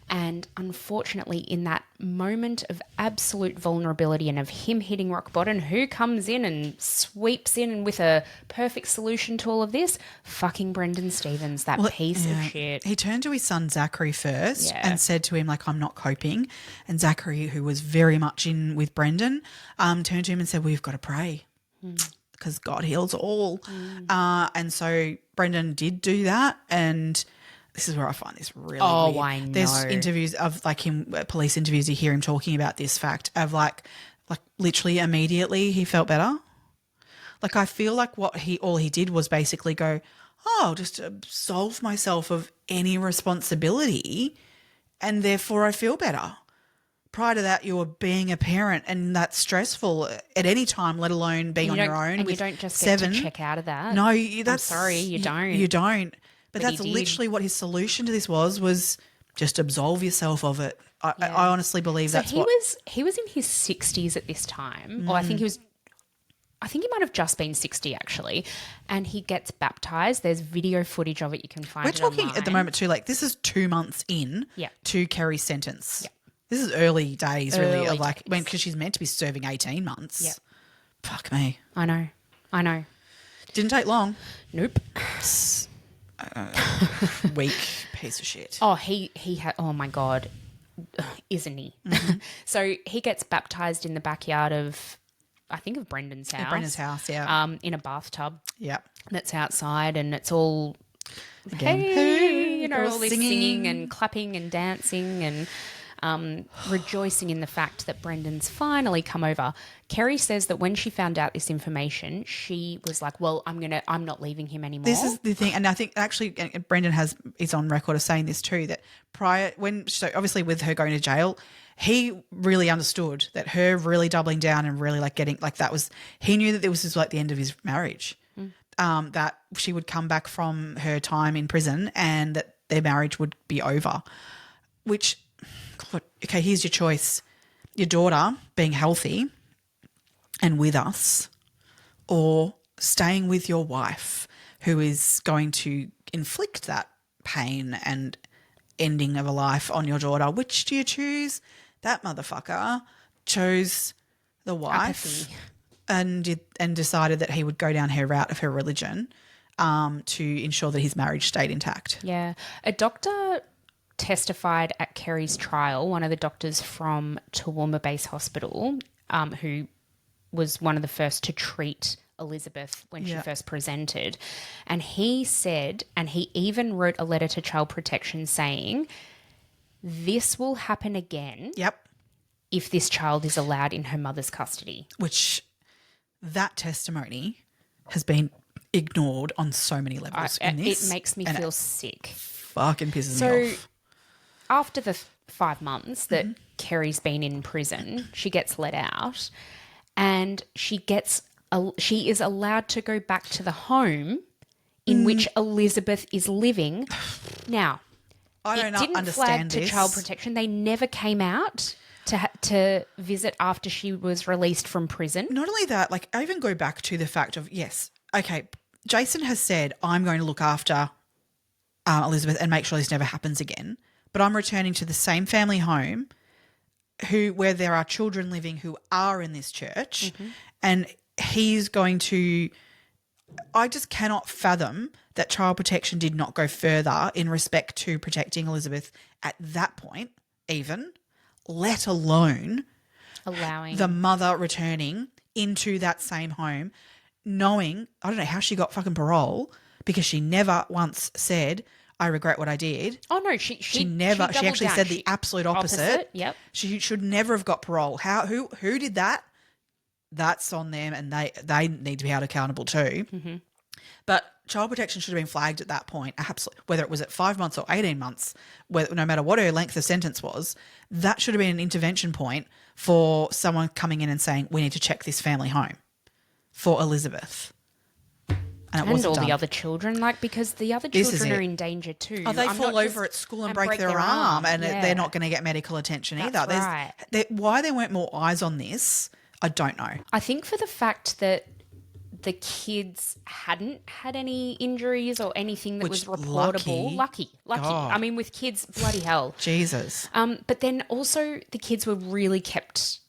And unfortunately, in that moment of absolute vulnerability and of him hitting rock bottom, who comes in and sweeps in with a perfect solution to all of this? Fucking Brendan Stevens, that piece of shit. He turned to his son Zachary first and said to him, like, I'm not coping. And Zachary, who was very much in with Brendan, turned to him and said, we've got to pray. Because God heals all. And so Brendan did do that, and this is where I find this really weird. I know. There's interviews of like him, police interviews, you hear him talking about this fact of like literally immediately he felt better. Like I feel like all he did was basically go, just absolve myself of any responsibility and therefore I feel better. prior to that, you were being a parent, and that's stressful at any time, let alone being on your own. And you don't just get to check out of that. No, I'm sorry, you don't. You don't. But that's literally what his solution to this was just absolve yourself of it. I honestly believe that's what... He was in his 60s at this time. Or I think he might have just been 60 actually. And he gets baptised. There's video footage of it. You can find it online. We're talking at the moment too, like this is 2 months in to Kerry's sentence. Yeah. This is early days really of like, because she's meant to be serving 18 months. Yeah. Fuck me. I know. Didn't take long. Nope. Weak piece of shit. Oh, he had, oh my God, isn't he? Mm-hmm. So he gets baptised in the backyard of, I think, of Brendan's house. Brendan's house, yeah. In a bathtub. Yeah. That's outside, and it's all, again, hey, you know, all this singing and clapping and dancing and rejoicing in the fact that Brendan's finally come over. Kerry says that when she found out this information, she was like, well, I'm not leaving him anymore. This is the thing. And I think actually Brendan is on record of saying this too, that so obviously with her going to jail, he really understood that her really doubling down and really like getting like that was, he knew that this was like the end of his marriage, that she would come back from her time in prison and that their marriage would be over, which, God, okay, here's your choice. Your daughter being healthy and with us, or staying with your wife who is going to inflict that pain and ending of a life on your daughter. Which do you choose? That motherfucker chose the wife and decided that he would go down her route of her religion to ensure that his marriage stayed intact. Yeah. A doctor testified at Kerry's trial, one of the doctors from Toowoomba Base Hospital, who was one of the first to treat Elizabeth when she first presented. And he said, and he even wrote a letter to Child Protection saying, this will happen again if this child is allowed in her mother's custody. Which that testimony has been ignored on so many levels in this. It makes me feel sick. Fucking pisses me off. After the 5 months that Kerry's been in prison, she gets let out and she is allowed to go back to the home in which Elizabeth is living. Now, I don't didn't understand flag this. to Child Protection. They never came out to visit after she was released from prison. Not only that, like I even go back to the fact of, yes, okay, Jason has said, I'm going to look after Elizabeth and make sure this never happens again. But I'm returning to the same family home where there are children living who are in this church, and he's going to – I just cannot fathom that Child Protection did not go further in respect to protecting Elizabeth at that point even, let alone allowing the mother returning into that same home, knowing – I don't know how she got fucking parole because she never once said – I regret what I did. Oh no, she actually said the absolute opposite. Yep. She should never have got parole. Who did that? That's on them, and they need to be held accountable too. Mm-hmm. But Child Protection should have been flagged at that point. Absolutely, whether it was at 5 months or 18 months, no matter what her length of sentence was, that should have been an intervention point for someone coming in and saying, we need to check this family home for Elizabeth. And all the other children, because the other children are in danger too. Oh, they fall over at school and break their arm and they're not going to get medical attention either. Right. Why there weren't more eyes on this, I don't know. I think for the fact that the kids hadn't had any injuries or anything that was reportable. Lucky. God. I mean, with kids, bloody hell. Jesus. But then also the kids were really kept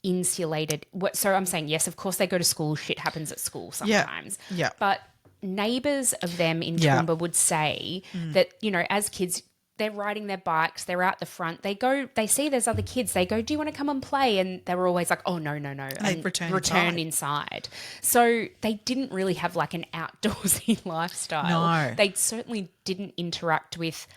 insulated. So I'm saying, yes, of course they go to school. Shit happens at school sometimes. Yeah. But neighbours of them in Toowoomba would say that, as kids, they're riding their bikes, they're out the front, they see there's other kids, they go, do you want to come and play? And they were always like, oh, no. And they return inside. So they didn't really have like an outdoorsy lifestyle. No. They certainly didn't interact with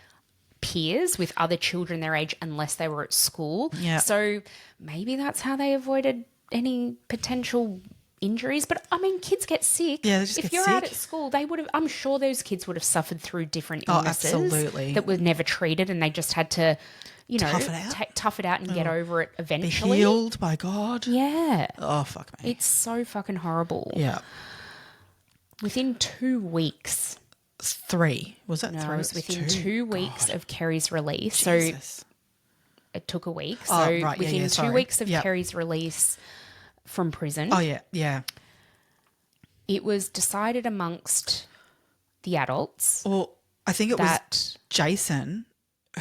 peers, with other children their age, unless they were at school. Yeah. So maybe that's how they avoided any potential injuries. But I mean, kids get sick. Yeah, they just if get you're sick. out at school, I'm sure those kids would have suffered through different illnesses absolutely. that were never treated, and they just had to you know, tough it out and get over it eventually. Be healed by God. Yeah. Oh, fuck me. It's so fucking horrible. Yeah. Within 2 weeks. 3. Was that 3? No, it was within 2 weeks of Kerry's release. Jesus. So it took a week. So within 2 weeks of Kerry's release from prison. Oh, yeah. Yeah. It was decided amongst the adults. Well, I think it was Jason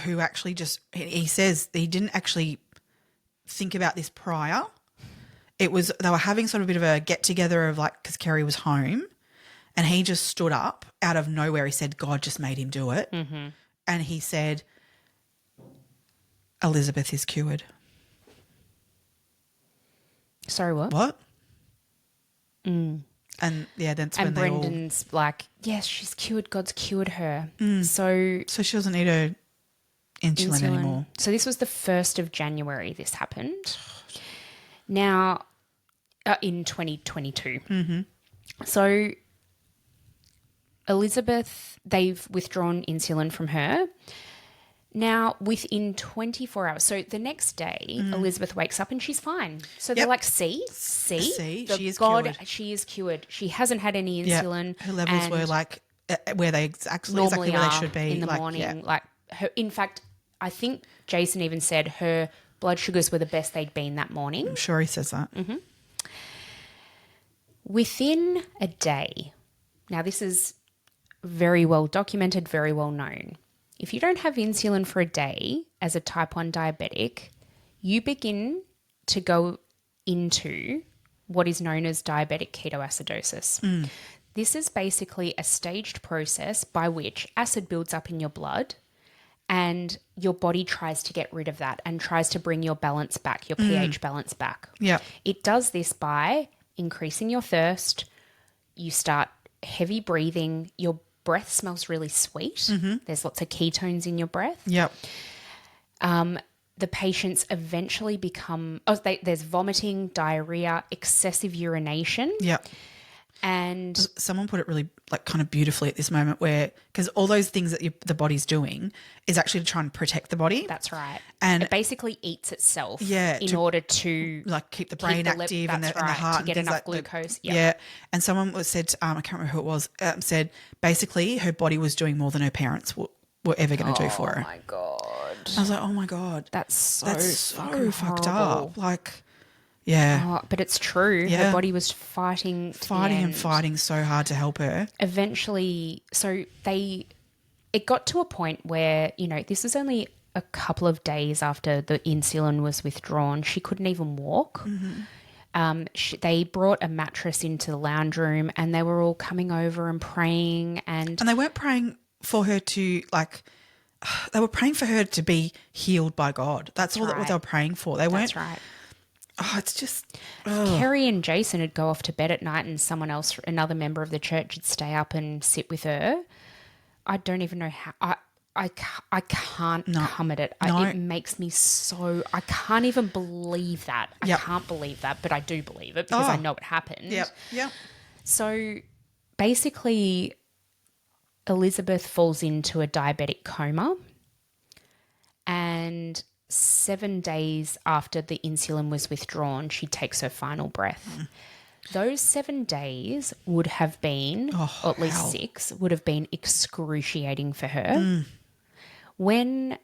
who actually he says he didn't actually think about this prior. It was, they were having sort of a bit of a get together of like, because Kerry was home, and he just stood up out of nowhere. He said, God just made him do it. Mm-hmm. And he said, Elizabeth is cured. Sorry, what? What? And that's when Brendan's like, yes, she's cured. God's cured her. So she doesn't need her insulin anymore. So this was the 1st of January this happened. Now, in 2022. Mm-hmm. So Elizabeth, they've withdrawn insulin from her. Now, within 24 hours, so the next day, Elizabeth wakes up and she's fine. So they're like, see, she is cured. Cured. She is cured. She hasn't had any insulin. Her levels were like where they exactly where they should be in the morning. Yeah. Like, in fact, I think Jason even said her blood sugars were the best they'd been that morning. I'm sure he says that. Mm-hmm. Within a day, now this is very well documented, very well known. If you don't have insulin for a day as a type 1 diabetic, you begin to go into what is known as diabetic ketoacidosis. This is basically a staged process by which acid builds up in your blood and your body tries to get rid of that and tries to bring your balance back, your pH balance back. Yeah. It does this by increasing your thirst. You start heavy breathing. Your breath smells really sweet. Mm-hmm. There's lots of ketones in your breath. Yep. The patients eventually become, there's vomiting, diarrhea, excessive urination. Yep. And someone put it really like kind of beautifully at this moment where, because all those things that the body's doing is actually to try and protect the body. That's right. And it basically eats itself in order to like keep the brain active and the heart to get and enough like glucose. Yeah. And someone said, I can't remember who it was, said basically her body was doing more than her parents were ever going to do for her. Oh my God. I was like, oh my God. That's so fucked horrible. up. Like, yeah. Oh, but it's true. Yeah. Her body was fighting so hard to help her. Eventually, so it got to a point where, this was only a couple of days after the insulin was withdrawn. She couldn't even walk. Mm-hmm. They brought a mattress into the lounge room and they were all coming over and praying. And they weren't praying for her to they were praying for her to be healed by God. That's all what they were praying for. They weren't. That's right. Oh, it's just... Kerry and Jason would go off to bed at night and another member of the church would stay up and sit with her. I don't even know how... I can't come at it. It makes me so... I can't even believe that. I can't believe that, but I do believe it because I know it happened. Yep. So basically, Elizabeth falls into a diabetic coma and 7 days after the insulin was withdrawn, she takes her final breath. Those 7 days would have been, or at least 6, would have been excruciating for her. When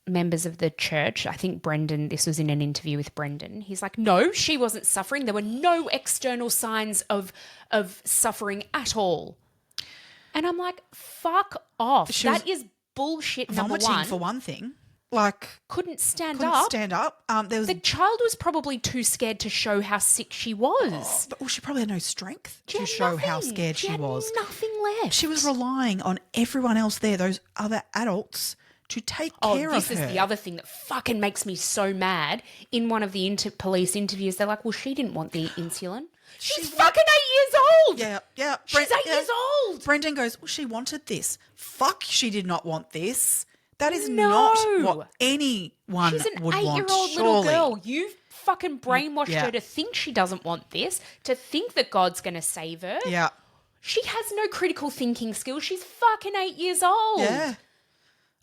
members of the church, I think Brendan, this was in an interview with Brendan, he's like, no, she wasn't suffering. There were no external signs of suffering at all. And I'm like, fuck off. That is bullshit, number one. Vomiting for one thing. Like couldn't stand up. The child was probably too scared to show how sick she was. She probably had no strength to show how scared she was. Nothing left. She was relying on everyone else there, those other adults, to take care of her. This is the other thing that fucking makes me so mad. In one of the police interviews, they're like, well, she didn't want the insulin. She's fucking 8 years old. Yeah. She's 8 years old. Brendan goes, well, she wanted this. Fuck, she did not want this. That is not what anyone would want. She's an 8-year-old little girl. You've fucking brainwashed her to think she doesn't want this, to think that God's going to save her. Yeah. She has no critical thinking skills. She's fucking 8 years old. Yeah.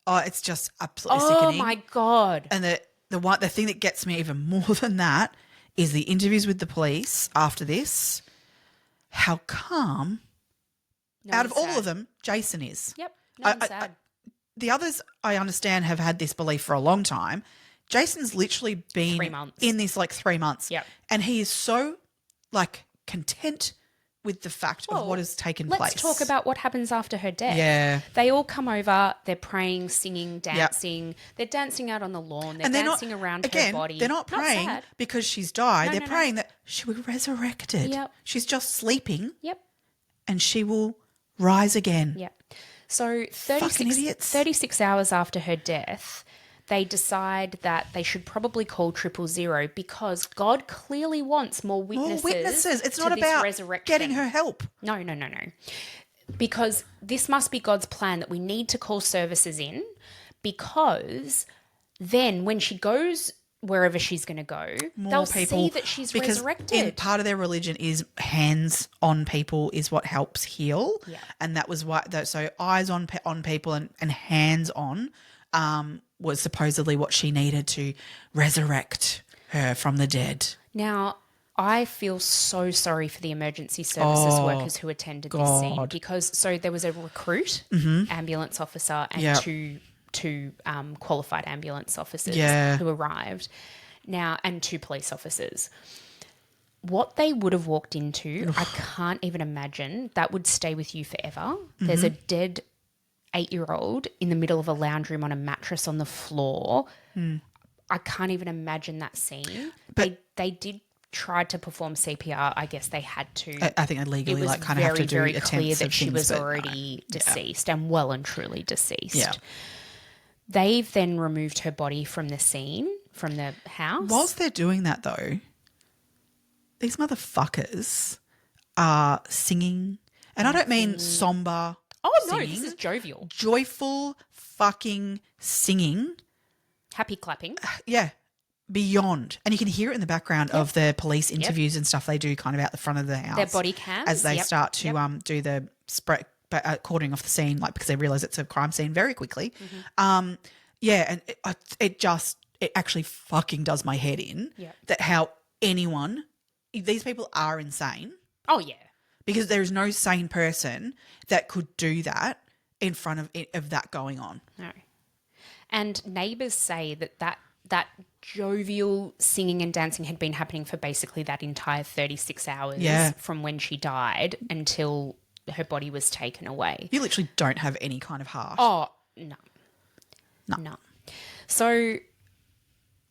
Oh, it's just absolutely Oh sickening. my God. And the thing that gets me even more than that is the interviews with the police after this. How calm, out of all of them, Jason is. Yep. No one's sad. The others, I understand, have had this belief for a long time. Jason's literally been 3 months. in this like 3 months. Yep. And he is so like content with the fact of what has taken place. Let's talk about what happens after her death. Yeah. They all come over, they're praying, singing, dancing. Yep. They're dancing out on the lawn. They're dancing around her body. They're not praying because she's died. They're praying that she will be resurrected. Yep. She's just sleeping. Yep. And she will rise again. Yep. So 36 hours after her death, they decide that they should probably call 000 because God clearly wants more witnesses. More witnesses. It's not about getting her help. No. Because this must be God's plan that we need to call services in, because then when she goes wherever she's going to go, they'll see that she's resurrected. Part of their religion is hands on people is what helps heal. Yeah. And that was why, so eyes on people and hands on was supposedly what she needed to resurrect her from the dead. Now, I feel so sorry for the emergency services workers who attended this scene, because there was a recruit ambulance officer and two qualified ambulance officers who arrived now, and 2 police officers. What they would have walked into, I can't even imagine. That would stay with you forever. There's a dead 8-year-old in the middle of a lounge room on a mattress on the floor. I can't even imagine that scene. But they did try to perform CPR. I guess they had to. I think they legally kind of have to do very attempts clear that of she things, was but already deceased and well and truly deceased. Yeah. They've then removed her body from the scene, from the house. Whilst they're doing that, though, these motherfuckers are singing. And I don't mean somber singing. This is jovial. Joyful fucking singing. Happy clapping. Yeah. Beyond. And you can hear it in the background of the police interviews and stuff they do kind of out the front of the house. Their body cams. As they start to do the cordoning off the scene, like, because they realise it's a crime scene very quickly. And it actually fucking does my head in that how these people are insane. Oh, yeah. Because there is no sane person that could do that in front of that going on. No. And neighbours say that jovial singing and dancing had been happening for basically that entire 36 hours from when she died until her body was taken away. You literally don't have any kind of heart. Oh, no. So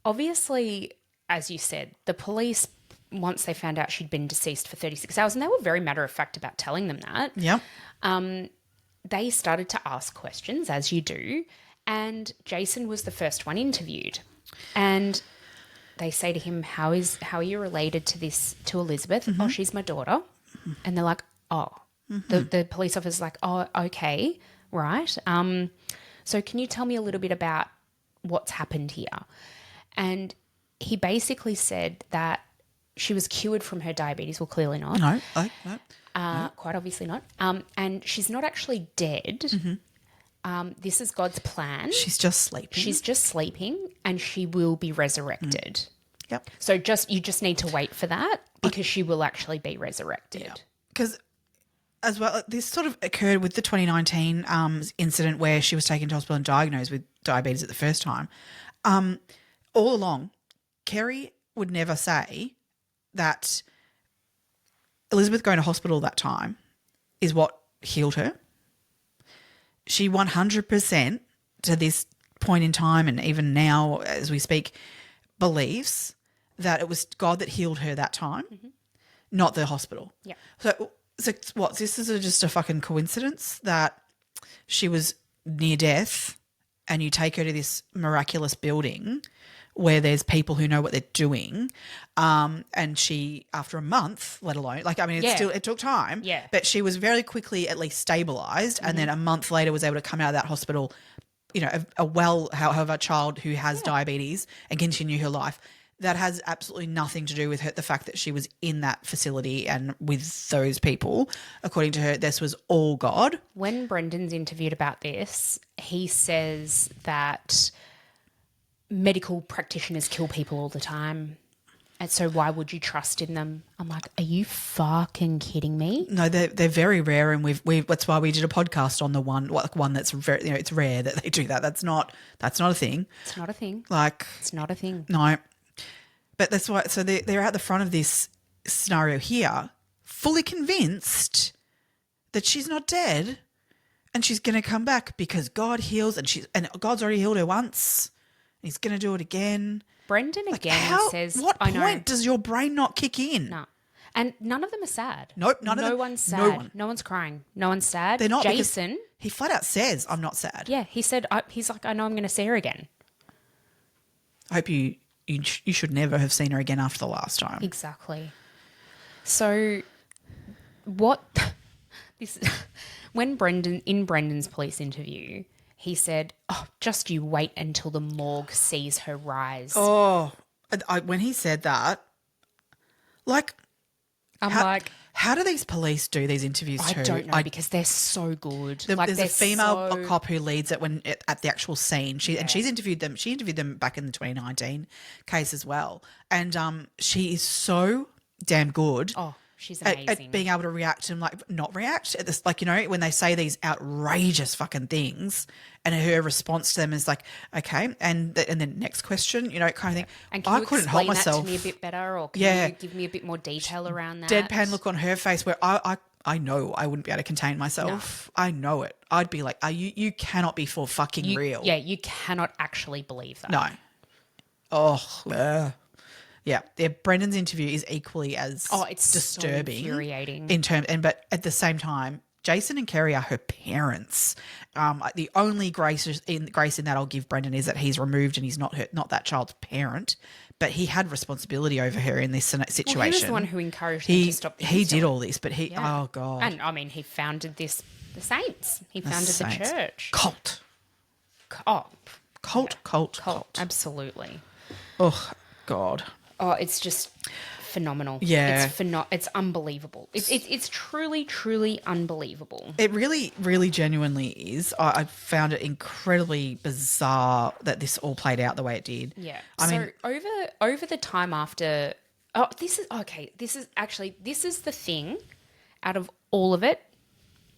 obviously, as you said, the police, once they found out she'd been deceased for 36 hours, and they were very matter-of-fact about telling them that, they started to ask questions, as you do, and Jason was the first one interviewed. And they say to him, how are you related to Elizabeth? Oh, she's my daughter. And they're like, oh. The police officer's like, oh, okay, right. So can you tell me a little bit about what's happened here? And he basically said that she was cured from her diabetes. Well, clearly not. No. Quite obviously not. And she's not actually dead. This is God's plan. She's just sleeping. And she will be resurrected. Yep. So you just need to wait for that, because she will actually be resurrected. Because as well, this sort of occurred with the 2019 incident where she was taken to hospital and diagnosed with diabetes at the first time. All along, Kerry would never say that Elizabeth going to hospital that time is what healed her. She 100% to this point in time, and even now as we speak, believes that it was God that healed her that time, not the hospital. Yeah. So what, this is just a fucking coincidence that she was near death and you take her to this miraculous building where there's people who know what they're doing, and she, after a month, let alone, it took time, but she was very quickly at least stabilised, and then a month later was able to come out of that hospital, however, child who has diabetes and continue her life. that has absolutely nothing to do with her, the fact that she was in that facility and with those people. According to her, this was all God. When Brendan's interviewed about this, he says that medical practitioners kill people all the time. And so why would you trust in them? I'm like, are you fucking kidding me? No, they're very rare, and we've that's why we did a podcast on the one that's very, it's rare that they do that. That's not a thing. It's not a thing. Like, it's not a thing. No. But that's why, so they're at the front of this scenario here, fully convinced that she's not dead and she's going to come back because God heals, and God's already healed her once. And he's going to do it again. Brendan says, what point does your brain not kick in? No. And none of them are sad. Nope, none of them. No one's sad. No one. No one's crying. No one's sad. They're not. Jason. He flat out says, I'm not sad. Yeah, he said, he's like, I know I'm going to see her again. I hope you should never have seen her again after the last time. Exactly. So what when Brendan's police interview, he said, just you wait until the morgue sees her rise. Oh, when he said that, like, how do these police do these interviews too? I don't know, because they're so good. There's a female cop who leads it at the actual scene. And she's interviewed them. She interviewed them back in the 2019 case as well. And she is so damn good. Oh, she's amazing at being able to react and not react at this, when they say these outrageous fucking things, and her response to them is like, okay, and then next question, kind of thing. And can you couldn't help explain myself. that to me a bit better, or can you give me a bit more detail around that? Deadpan look on her face where I know I wouldn't be able to contain myself. No. I know it. I'd be like, you cannot be for fucking real. Yeah, you cannot actually believe that. No. Oh, yeah. Brendan's interview is equally as it's disturbing, so infuriating but at the same time, Jason and Kerry are her parents. The only grace in that I'll give Brendan is that he's removed and he's not that child's parent, but he had responsibility over her in this situation. Well, he was the one who encouraged him to stop. He did all this, but oh God. And I mean, he founded the Saints. He founded the church. Cult. Cult. Absolutely. Oh God. Oh, it's just phenomenal. Yeah. It's unbelievable. It's truly, truly unbelievable. It really, really genuinely is. I found it incredibly bizarre that this all played out the way it did. Yeah. I mean, over the time after, this is the thing out of all of it,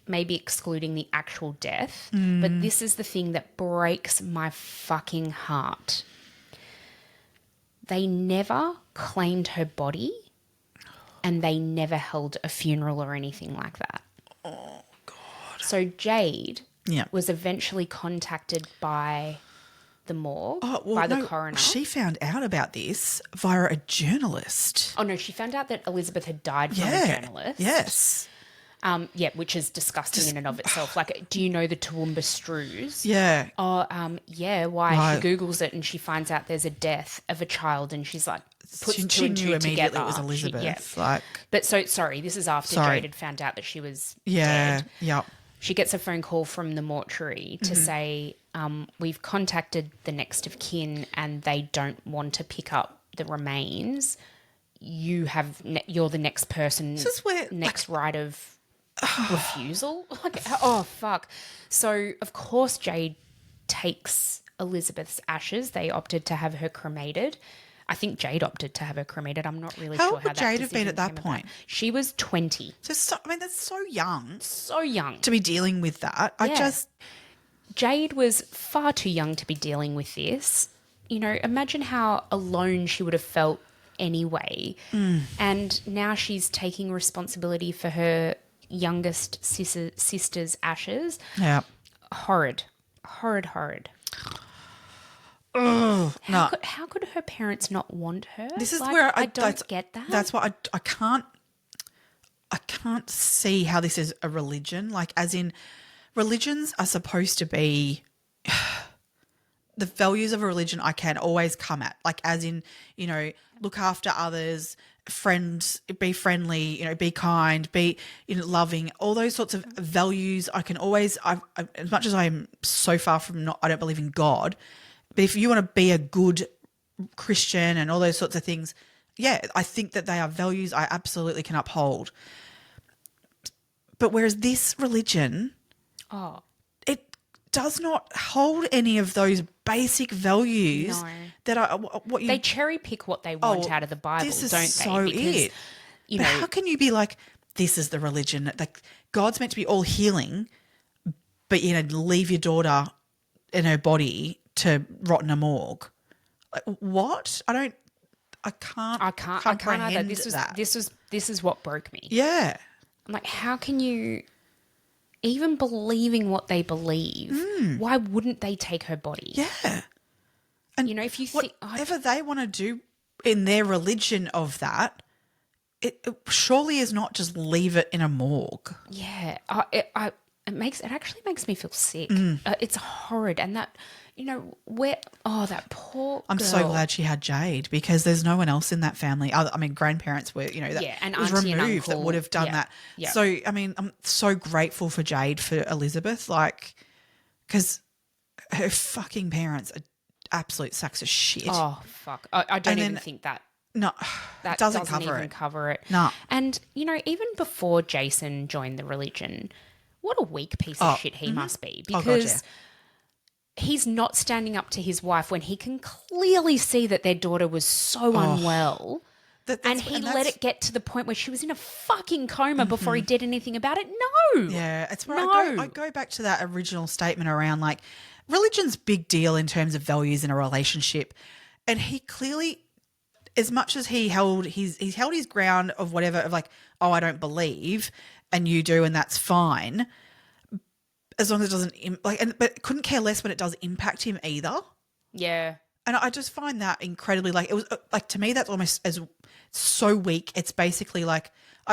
maybe excluding the actual death, but this is the thing that breaks my fucking heart. They never claimed her body, and they never held a funeral or anything like that. Oh, God. So Jade was eventually contacted by the morgue, by the coroner. She found out about this via a journalist. Oh, no, she found out that Elizabeth had died from a journalist. Yes. Which is disgusting in and of itself. Like, do you know the Toowoomba Struhs? Yeah. Why? She Googles it and she finds out there's a death of a child, and she's like, puts two and two together. It was Elizabeth. This is after Jade had found out that she was dead. Yeah. She gets a phone call from the mortuary to say, we've contacted the next of kin and they don't want to pick up the remains. You're the next person, this is where, next right of refusal. Oh, fuck. So, of course, Jade takes Elizabeth's ashes. They opted to have her cremated. I think Jade opted to have her cremated. I'm not really sure how that would Jade have been at that point? She was 20. So, that's so young. So young. To be dealing with that. Jade was far too young to be dealing with this. Imagine how alone she would have felt anyway. And now she's taking responsibility for her youngest sister's ashes. Yeah. Horrid. How could her parents not want her? This is where I don't get that. That's why I can't see how this is a religion. Like, as in, religions are supposed to be the values of a religion I can always come at. Like, as in, look after others, be friendly, be kind, be loving, all those sorts of values. I can always, as much as I am so far from I don't believe in God, but if you want to be a good Christian and all those sorts of things, yeah, I think that they are values I absolutely can uphold. But whereas this religion, it does not hold any of those basic values that are what you... They cherry pick what they want out of the Bible, this is don't so they? Because, it. But how can you be like, this is the religion, like God's meant to be all healing, but leave your daughter in her body to rot in a morgue? Like, what? I can't either. that. This is what broke me. Yeah. I'm like, how can you, even believing what they believe, why wouldn't they take her body? Yeah. And if you think whatever they want to do in their religion of that, it surely is not just leave it in a morgue. Yeah. It actually makes me feel sick. It's horrid. And that, that poor girl. I'm so glad she had Jade, because there's no one else in that family. I mean, grandparents were, and it was auntie and removed that uncle. would have done that. Yeah. So, I mean, I'm so grateful for Jade, for Elizabeth, because her fucking parents are absolute sacks of shit. Oh, fuck. I don't even think that. No, that doesn't even cover it. No. And, even before Jason joined the religion, what a weak piece of shit he must be, because he's not standing up to his wife when he can clearly see that their daughter was so unwell. And he let it get to the point where she was in a fucking coma before he did anything about it. No. Yeah, it's where I go back to that original statement around religion's big deal in terms of values in a relationship. And he clearly, as much as he held his ground of whatever, of I don't believe and you do, and that's fine, as long as it doesn't but couldn't care less when it does impact him either. Yeah. And I just find that incredibly, it was to me, that's almost as so weak. It's basically I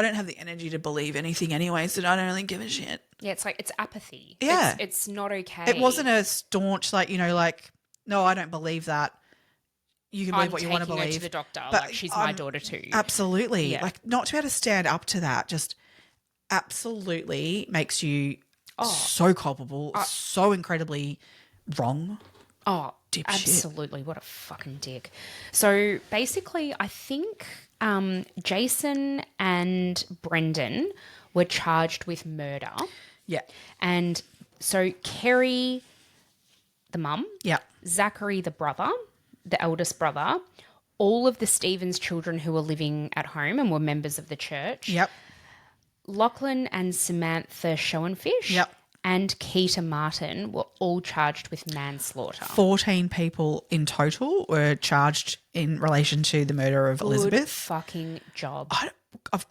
don't have the energy to believe anything anyway, so I don't really give a shit. Yeah, it's apathy. Yeah. It's not okay. It wasn't a staunch, no, I don't believe that. You can believe what you want to believe. I'm taking her to the doctor. But she's my daughter too. Absolutely. Yeah. Not to be able to stand up to that just absolutely makes you so culpable, so incredibly wrong. Oh, dipshit. Absolutely. What a fucking dick. So basically, I think Jason and Brendan were charged with murder. Yeah. And so Kerry, the mum. Yeah. Zachary, the brother, the eldest brother, all of the Stevens children who were living at home and were members of the church. Yep. Lachlan and Samantha Schoenfish. Yep. And Keita Martin were all charged with manslaughter. 14 people in total were charged in relation to the murder of Elizabeth. Good fucking job. I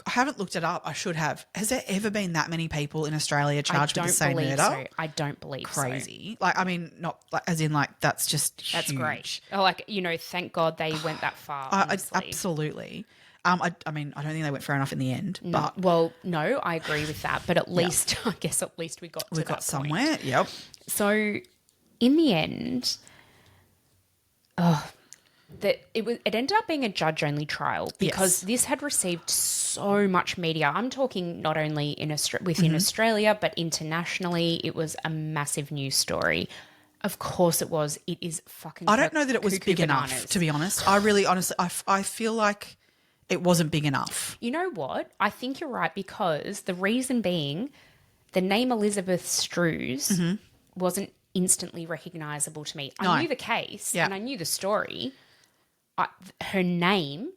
haven't looked it up. I should have. Has there ever been that many people in Australia charged with the same murder? So. I don't believe Crazy. Not as in that's just huge. That's great. Oh, thank God they went that far. Absolutely. I mean, I don't think they went far enough in the end. But no, I agree with that. But at least, I guess, we got somewhere. Point. Yep. So, in the end, it ended up being a judge-only trial because this had received so much media. I'm talking not only within Australia, but internationally. It was a massive news story. Of course it was. It is fucking. I don't know that it was big enough, to be honest. I really, honestly, I feel like it wasn't big enough. You know what? I think you're right, because the reason being the name Elizabeth Struhs wasn't instantly recognisable to me. I knew the case and I knew the story. Her name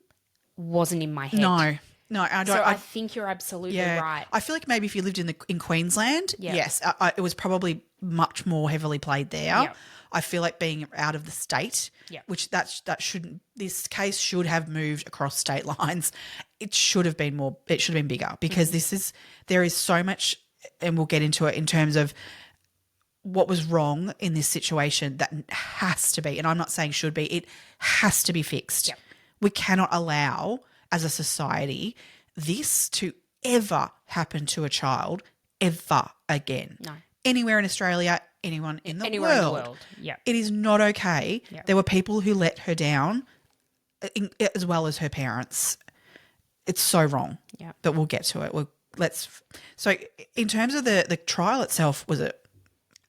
wasn't in my head. No, I don't. So I think you're absolutely right. I feel like maybe if you lived in Queensland, yes, it was probably much more heavily played there. Yep. I feel like being out of the state, which this case should have moved across state lines. It should have been more. It should have been bigger, because there is so much, and we'll get into it in terms of what was wrong in this situation that has to be, and I'm not saying should be, it has to be fixed. Yep. We cannot allow, as a society, this to ever happen to a child ever again. No. Anywhere in Australia, anywhere in the world. Yeah. It is not okay. Yep. There were people who let her down, as well as her parents. It's so wrong. Yeah. But we'll get to it. So in terms of the trial itself, was it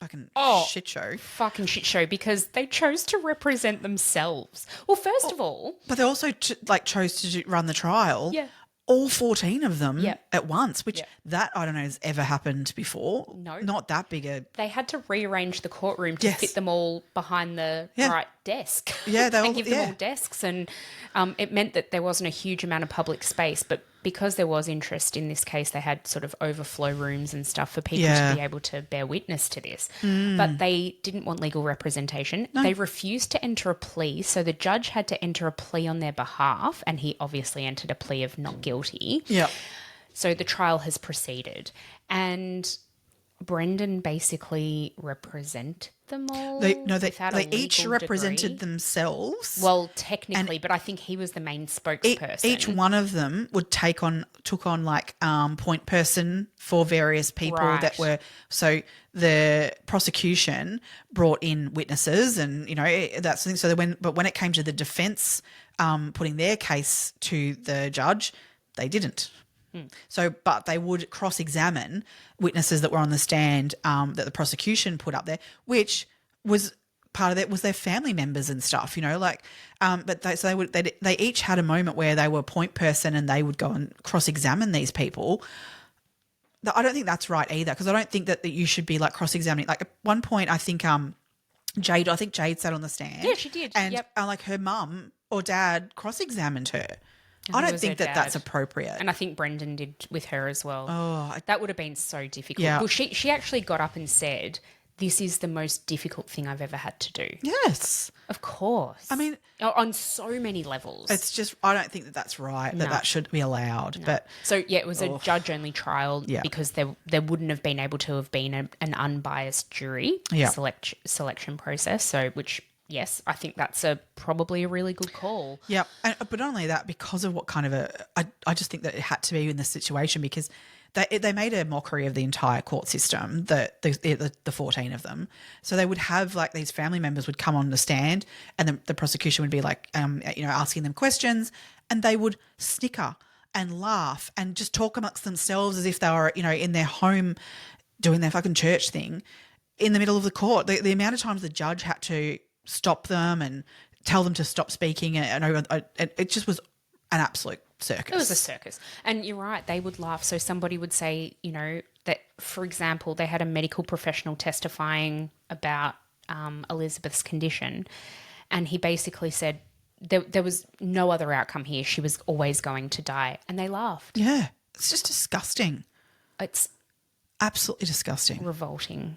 fucking shit show. Fucking shit show, because they chose to represent themselves. Well, first of all... But they also chose to run the trial. Yeah. All 14 of them Yep. at once, which Yep. that I don't know has ever happened before. No. Not that big a... They had to rearrange the courtroom to fit them all behind the right desk. Yeah, and give them all desks. And it meant that there wasn't a huge amount of public space, but because there was interest in this case, they had sort of overflow rooms and stuff for people to be able to bear witness to this. But they didn't want legal representation. No. They refused to enter a plea, so the judge had to enter a plea on their behalf, and he obviously entered a plea of not guilty. Yeah. So the trial has proceeded, and Brendan basically represent them all. They each represented themselves. Well, technically, but I think he was the main spokesperson. Each one of them took on like point person for various people that were. So the prosecution brought in witnesses, and that's the thing. So when it came to the defence putting their case to the judge, they didn't. So, but they would cross-examine witnesses that were on the stand that the prosecution put up there, which was part of it was their family members and stuff, but they each had a moment where they were point person and they would go and cross-examine these people. I don't think that's right either, because I don't think that you should be like cross-examining. Like at one point, I think Jade sat on the stand. Yeah, she did. And like her mum or dad cross-examined her. I don't think that that's appropriate. And I think Brendan did with her as well. That would have been so difficult. Yeah. Well, she actually got up and said, "This is the most difficult thing I've ever had to do." Yes. Of course. I mean... on so many levels. It's just, I don't think that that's right, that should be allowed. No. But so, it was a judge-only trial because there wouldn't have been able to have been an unbiased jury selection process, so which... Yes, I think that's probably a really good call. Yeah, but not only that, because of what kind of I just think that it had to be in this situation, because they made a mockery of the entire court system, the 14 of them. So they would have like these family members would come on the stand, and the prosecution would be like, asking them questions, and they would snicker and laugh and just talk amongst themselves as if they were, in their home doing their fucking church thing in the middle of the court. The amount of times the judge had to stop them and tell them to stop speaking, and it just was an absolute circus. It was a circus. And you're right, they would laugh. So somebody would say, that, for example, they had a medical professional testifying about Elizabeth's condition, and he basically said there was no other outcome here. She was always going to die. And they laughed. Yeah. It's just disgusting. It's absolutely disgusting. Revolting.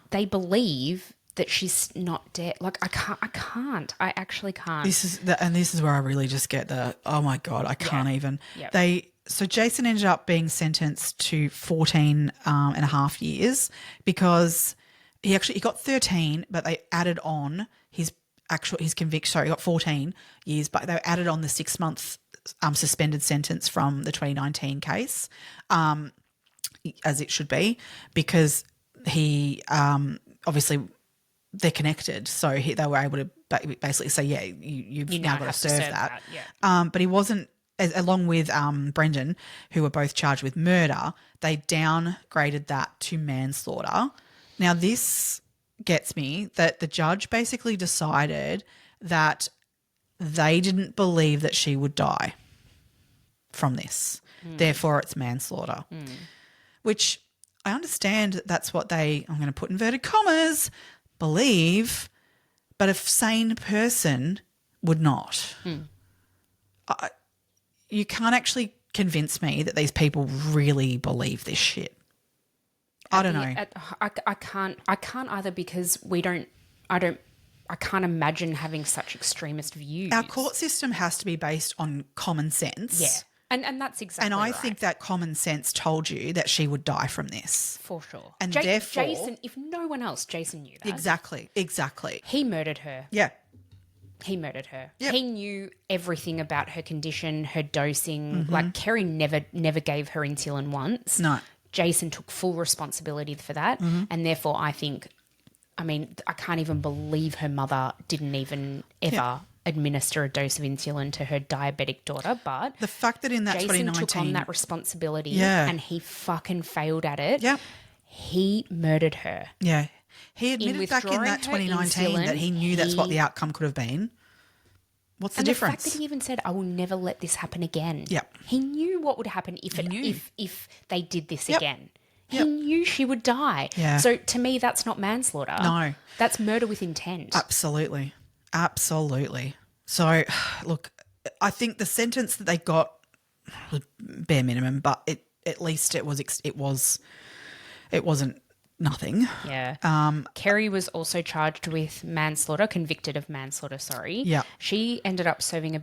They believe that she's not dead. Like, I can't. I actually can't. This is where I really just get oh my God, I can't even. Yep. So Jason ended up being sentenced to 14 and a half years, because he got 13, but they added on his conviction. Sorry, he got 14 years, but they added on the 6-month suspended sentence from the 2019 case, as it should be, because he obviously they're connected, so they were able to basically say, you've now got to serve that. Yeah. But he wasn't, along with Brendan, who were both charged with murder, they downgraded that to manslaughter. Now, this gets me that the judge basically decided that they didn't believe that she would die from this. Therefore, it's manslaughter, which I understand that's what I'm going to put inverted commas, believe, but a sane person would not. You can't actually convince me that these people really believe this shit. I don't know. I can't either, because I can't imagine having such extremist views. Our court system has to be based on common sense. Yeah. And that's exactly right. And I think that common sense told you that she would die from this. For sure. And therefore... Jason, if no one else, Jason knew that. Exactly. He murdered her. Yeah. He murdered her. Yep. He knew everything about her condition, her dosing. Like, Kerry never gave her insulin once. No. Jason took full responsibility for that. And therefore, I can't even believe her mother didn't even ever administer a dose of insulin to her diabetic daughter. But the fact that in that Jason 2019... took on that responsibility and he fucking failed at it. Yeah. he murdered her. Yeah. He admitted back in withdrawing that her 2019 that he knew that's what the outcome could have been. What's the And difference? the fact that he even said, "I will never let this happen again." Yep. He knew what would happen if they did this Yep. again. He Yep. knew she would die. Yeah. So to me, that's not manslaughter. No. That's murder with intent. Absolutely. Absolutely. So, look, I think the sentence that they got was bare minimum, but at least it wasn't nothing. Yeah. Kerry was also charged with manslaughter, convicted of manslaughter, sorry. Yeah. She ended up serving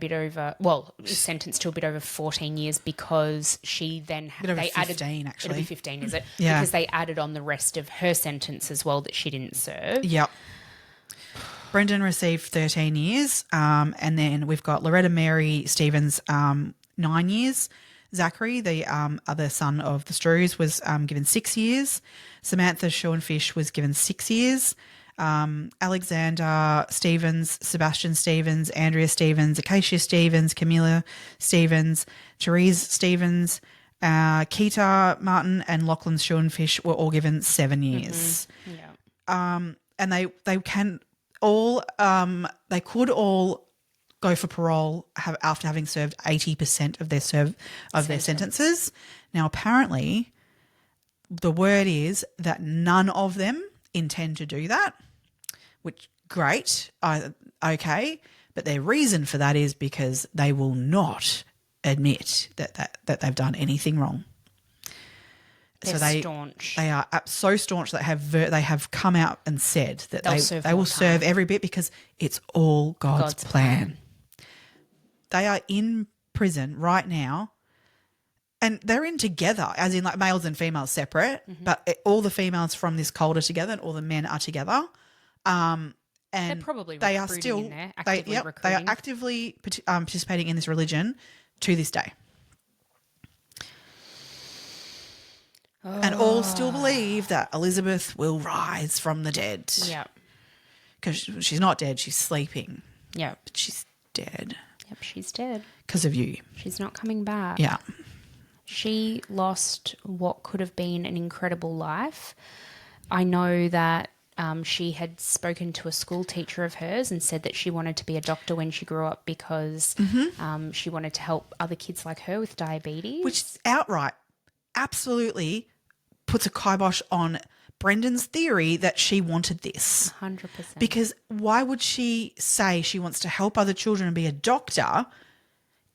sentenced to a bit over 14 years because she then... Bit over they 15, added, actually. It'll be 15, is it? Yeah. Because they added on the rest of her sentence as well that she didn't serve. Yep. Brendan received 13 years, and then we've got Loretta Mary Stevens, 9 years. Zachary, the other son of the Struhs, was given 6 years. Samantha Schoenfish was given 6 years. Alexander Stevens, Sebastian Stevens, Andrea Stevens, Acacia Stevens, Camilla Stevens, Therese Stevens, Keita Martin and Lachlan Schoenfish were all given 7 years. Mm-hmm. Yeah. And they could all go for parole after having served 80% of their sentences. Now, apparently, the word is that none of them intend to do that, which great, okay, but their reason for that is because they will not admit that they've done anything wrong. They're staunch. They are so staunch that they have come out and said that they will serve every bit because it's all God's plan. They are in prison right now, and they're in together, as in like males and females separate, but all the females from this cult are together and all the men are together. And they're probably they are recruiting still in there, they are actively participating in this religion to this day. And all still believe that Elizabeth will rise from the dead. Yeah. Because she's not dead, she's sleeping. Yeah. But she's dead. Yep, she's dead. Because of you. She's not coming back. Yeah. She lost what could have been an incredible life. I know that she had spoken to a school teacher of hers and said that she wanted to be a doctor when she grew up because she wanted to help other kids like her with diabetes. Which outright absolutely puts a kibosh on Brendan's theory that she wanted this. 100%. Because why would she say she wants to help other children and be a doctor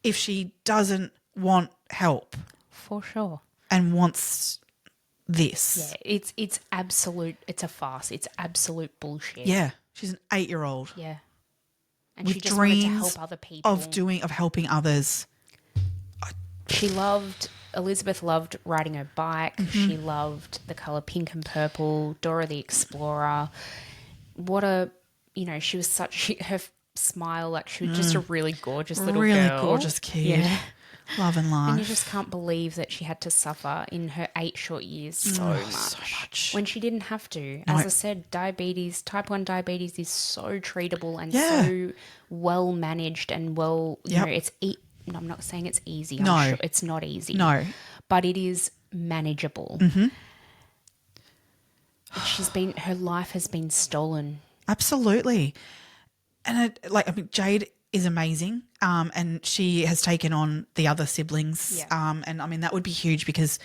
if she doesn't want help? For sure. And wants this. Yeah, it's absolute, it's a farce. It's absolute bullshit. Yeah. She's an 8-year-old. Yeah. And with she just wanted to dreams help other people. of helping others. Elizabeth loved riding her bike. She loved the colour pink and purple. Dora the Explorer. She was her smile, like she was just a really gorgeous little girl. Really gorgeous kid. Yeah. Love and life. And you just can't believe that she had to suffer in her 8 short years so much. When she didn't have to. As I said, type 1 diabetes is so treatable and so well managed and well, I'm not saying it's easy. I'm sure it's not easy. No. But it is manageable. Her life has been stolen. Absolutely. And Jade is amazing. And she has taken on the other siblings. Yeah. And I mean, that would be huge because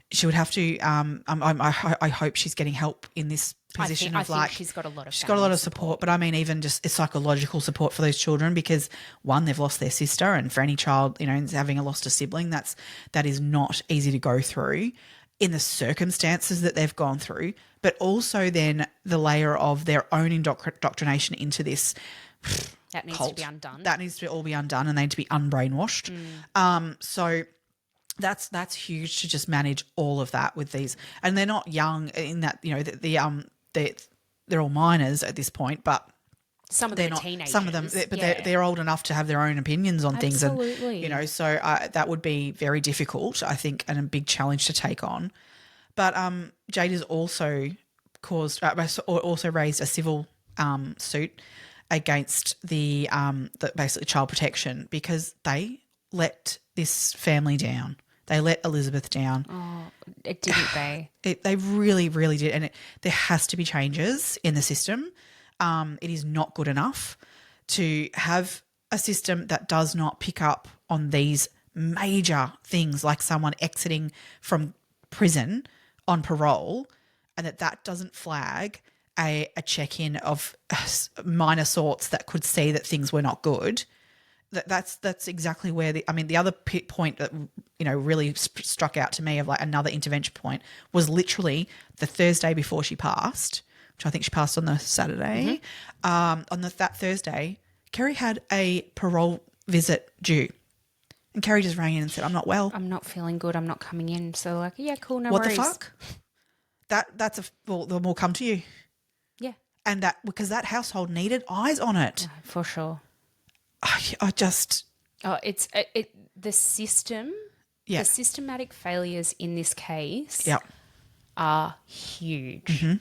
she would have to, I hope she's getting help in this position I think she's got a lot of support, but I mean even just psychological support for those children because one, they've lost their sister, and for any child, having lost a sibling, that is not easy to go through in the circumstances that they've gone through, but also then the layer of their own indoctrination into this that needs cult. to be undone. That needs to all be undone, and they need to be unbrainwashed. So that's huge to just manage all of that with these, and they're not young in that they're all minors at this point, but some of them are teenagers. Some of them, they're old enough to have their own opinions on things, and so that would be very difficult, I think, and a big challenge to take on. But Jade has also raised a civil suit against the basically child protection because they let this family down. They let Elizabeth down. Oh, it didn't they? They really, really did. And there has to be changes in the system. It is not good enough to have a system that does not pick up on these major things like someone exiting from prison on parole, and that doesn't flag a check-in of minor sorts that could see that things were not good. That's exactly where the other point that really struck out to me of like another intervention point was literally the Thursday before she passed, which I think she passed on the Saturday. On that Thursday, Kerry had a parole visit due. And Kerry just rang in and said, I'm not well. I'm not feeling good. I'm not coming in. So like, yeah, cool, no what worries. What the fuck? Then we'll come to you. Yeah. And because that household needed eyes on it. For sure. I just... Oh, it's the system, the systematic failures in this case are huge. Mm-hmm.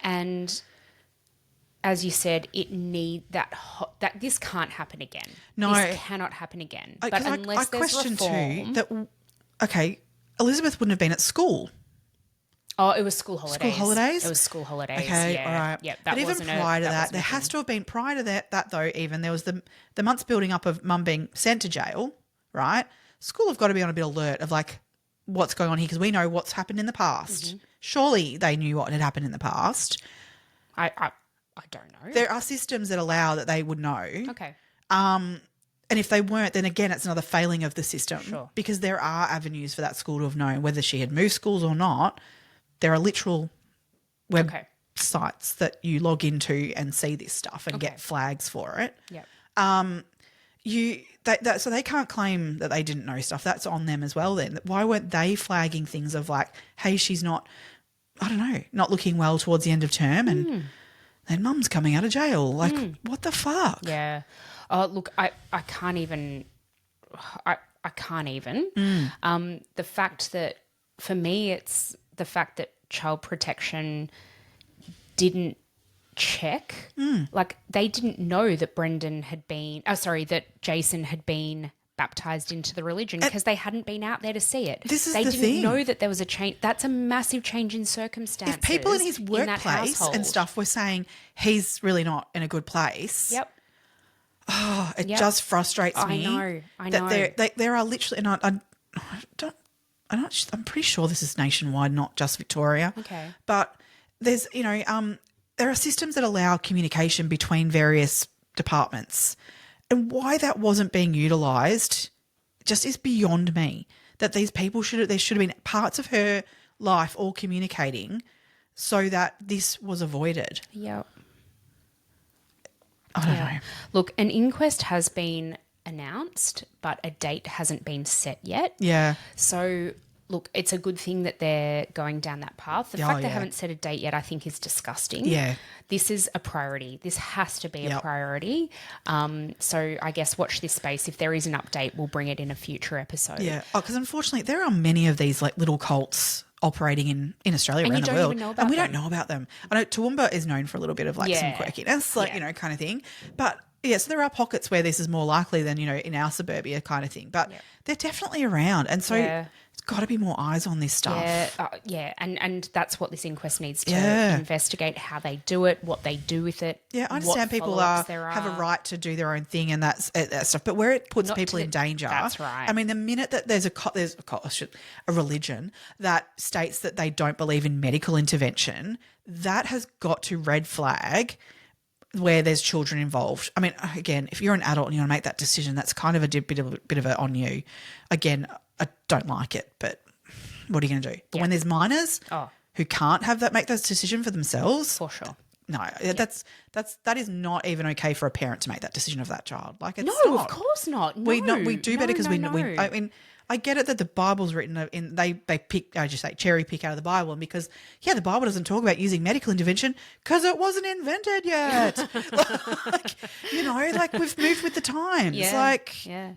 And... as you said, it that this can't happen again. No, this cannot happen again. But unless there's reform, Elizabeth wouldn't have been at school. Oh, it was school holidays. School holidays. It was school holidays. Okay, yeah. all right. Yeah, but even prior to that, there has to have been prior to that though. Even there was the months building up of Mum being sent to jail. Right, school have got to be on a bit alert of like what's going on here because we know what's happened in the past. Mm-hmm. Surely they knew what had happened in the past. I don't know. There are systems that allow that they would know. Okay. And if they weren't, then again, it's another failing of the system. Sure. Because there are avenues for that school to have known whether she had moved schools or not. There are literal websites that you log into and see this stuff and get flags for it. Yeah. So they can't claim that they didn't know stuff. That's on them as well then. Why weren't they flagging things of like, hey, she's not, I don't know, not looking well towards the end of term and then Mum's coming out of jail. Like, what the fuck? Yeah. Oh, look, I can't even. I can't even. The fact that, for me, it's the fact that child protection didn't check. Like, they didn't know that that Jason had been baptised into the religion because they hadn't been out there to see it. They didn't know that there was a change. That's a massive change in circumstances. If people in his workplace and stuff were saying he's really not in a good place. Yep. Oh, it just frustrates me. I know. That there are literally, and I'm pretty sure this is nationwide, not just Victoria. Okay. But there's, there are systems that allow communication between various departments. And why that wasn't being utilised just is beyond me. That these people there should have been parts of her life all communicating so that this was avoided. Yep. I don't know. Look, an inquest has been announced, but a date hasn't been set yet. Yeah. So, look, it's a good thing that they're going down that path. The fact they haven't set a date yet, I think, is disgusting. Yeah. This is a priority. This has to be a priority. So I guess watch this space. If there is an update, we'll bring it in a future episode. Yeah. Oh, because unfortunately there are many of these like little cults operating in Australia around the world. And we don't know about them. I know Toowoomba is known for a little bit of like some quirkiness, like, kind of thing. But yeah, so there are pockets where this is more likely than, in our suburbia kind of thing. But they're definitely around. And so it's got to be more eyes on this stuff. Yeah, and that's what this inquest needs to investigate, how they do it, what they do with it. Yeah, I understand people have a right to do their own thing and that stuff, but where it puts people in danger. That's right. I mean, the minute that there's a religion that states that they don't believe in medical intervention, that has got to red flag where there's children involved. I mean, again, if you're an adult and you want to make that decision, that's kind of a bit of it on you. Again, I don't like it, but what are you going to do? But when there's minors who can't make those decisions for themselves, for sure. No, that is not even okay for a parent to make that decision of that child. Like, it's no, not. Of course not. No, we do better because we. I mean, I get it that the Bible's written in. They pick, I just say, cherry pick out of the Bible, and because the Bible doesn't talk about using medical intervention because it wasn't invented yet. We've moved with the times.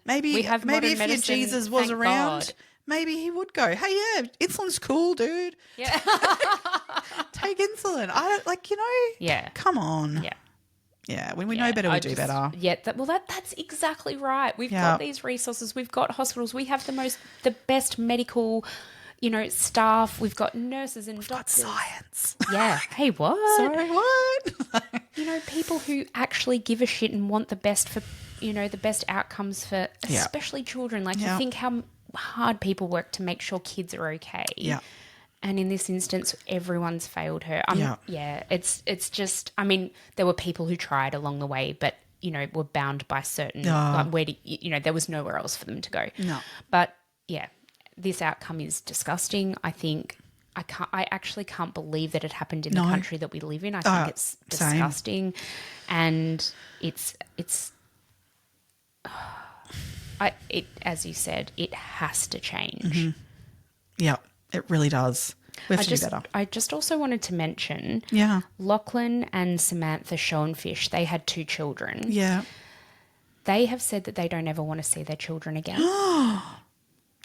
Maybe if your Jesus was around. God. Maybe he would go, hey, insulin's cool, dude. Yeah. Take insulin. I don't Yeah. Come on. Yeah. Yeah, when we know better, we do better. Yeah, that's exactly right. We've got these resources. We've got hospitals. We have the best medical, staff. We've got nurses and doctors. Got science. Yeah. Hey, what? Sorry, what? People who actually give a shit and want the best for, the best outcomes for especially children. Like, you think how hard people work to make sure kids are okay. Yeah. And in this instance, everyone's failed her. It's just, there were people who tried along the way, but, were bound by certain, there was nowhere else for them to go. No. But, this outcome is disgusting. I actually can't believe that it happened in the country that we live in. I think it's disgusting. Same. And it's as you said, it has to change. Mm-hmm. Yeah. It really does. We have to do better. I just also wanted to mention Lachlan and Samantha Schoenfish, they had 2 children. Yeah. They have said that they don't ever want to see their children again.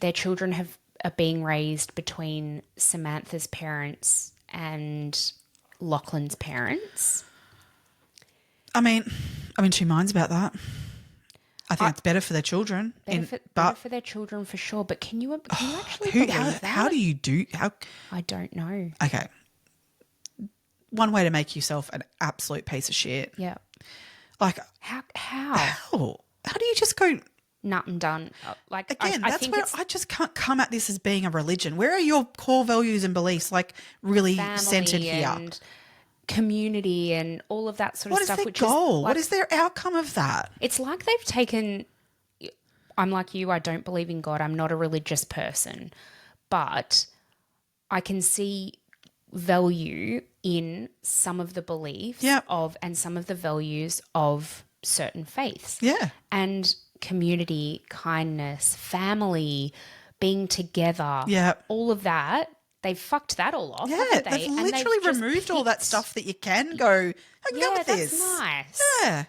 Their children are being raised between Samantha's parents and Lachlan's parents. I'm in 2 minds about that. I think it's better for their children. Better for their children for sure. But can you actually believe that? How do you do? I don't know. Okay. One way to make yourself an absolute piece of shit. Yeah. Like how? How do you just go? Nut and done. Like again, that's where I just can't come at this as being a religion. Where are your core values and beliefs? Like really centered here. And community and all of that sort of stuff. What is their goal? What is their outcome of that? It's like they've taken. I'm like you. I don't believe in God. I'm not a religious person, but I can see value in some of the beliefs and some of the values of certain faiths. Yeah, and community, kindness, family, being together. Yeah, all of that. They've fucked that all off. Yeah, they've literally removed all that stuff that you can go, I can go with this. That's nice. Yeah.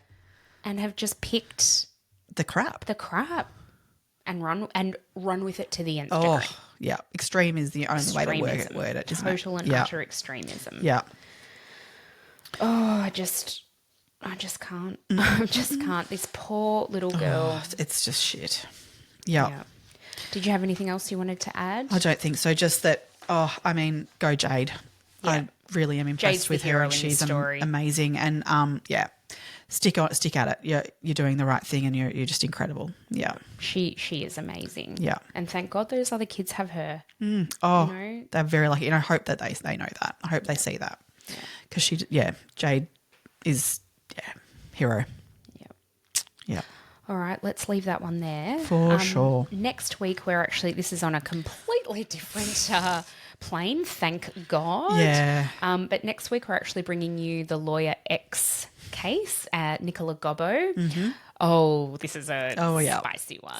And have just picked the crap and run with it to the nth degree. Oh, yeah. Extreme is the only way to word it, isn't it? Total and utter extremism. Yeah. Oh, I just can't. I just can't. This poor little girl. It's just shit. Yeah. Did you have anything else you wanted to add? I don't think so. Just that, go Jade. Yeah. I really am impressed with her and she's amazing. And, stick at it. You're doing the right thing and you're just incredible. Yeah. She is amazing. Yeah. And thank God those other kids have her. They're very lucky. And I hope that they know that. I hope they see that. Because Jade is, hero. Yeah. All right, let's leave that one there. For sure. Next week, this is on a completely different plane, thank God. Yeah. But next week, we're actually bringing you the Lawyer X case, Nicola Gobbo. Mm-hmm. Oh, this is a spicy one.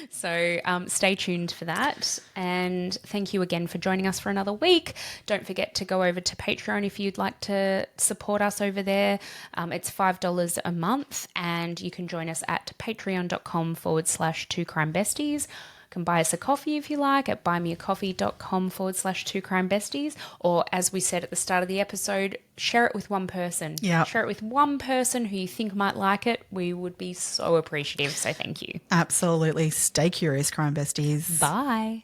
So stay tuned for that. And thank you again for joining us for another week. Don't forget to go over to Patreon if you'd like to support us over there. It's $5 a month and you can join us at patreon.com/2crimebesties. You can buy us a coffee if you like at buymeacoffee.com/2crimebesties. Or as we said at the start of the episode, share it with one person. Yeah. Share it with one person who you think might like it. We would be so appreciative. So thank you. Absolutely. Stay curious, Crime Besties. Bye.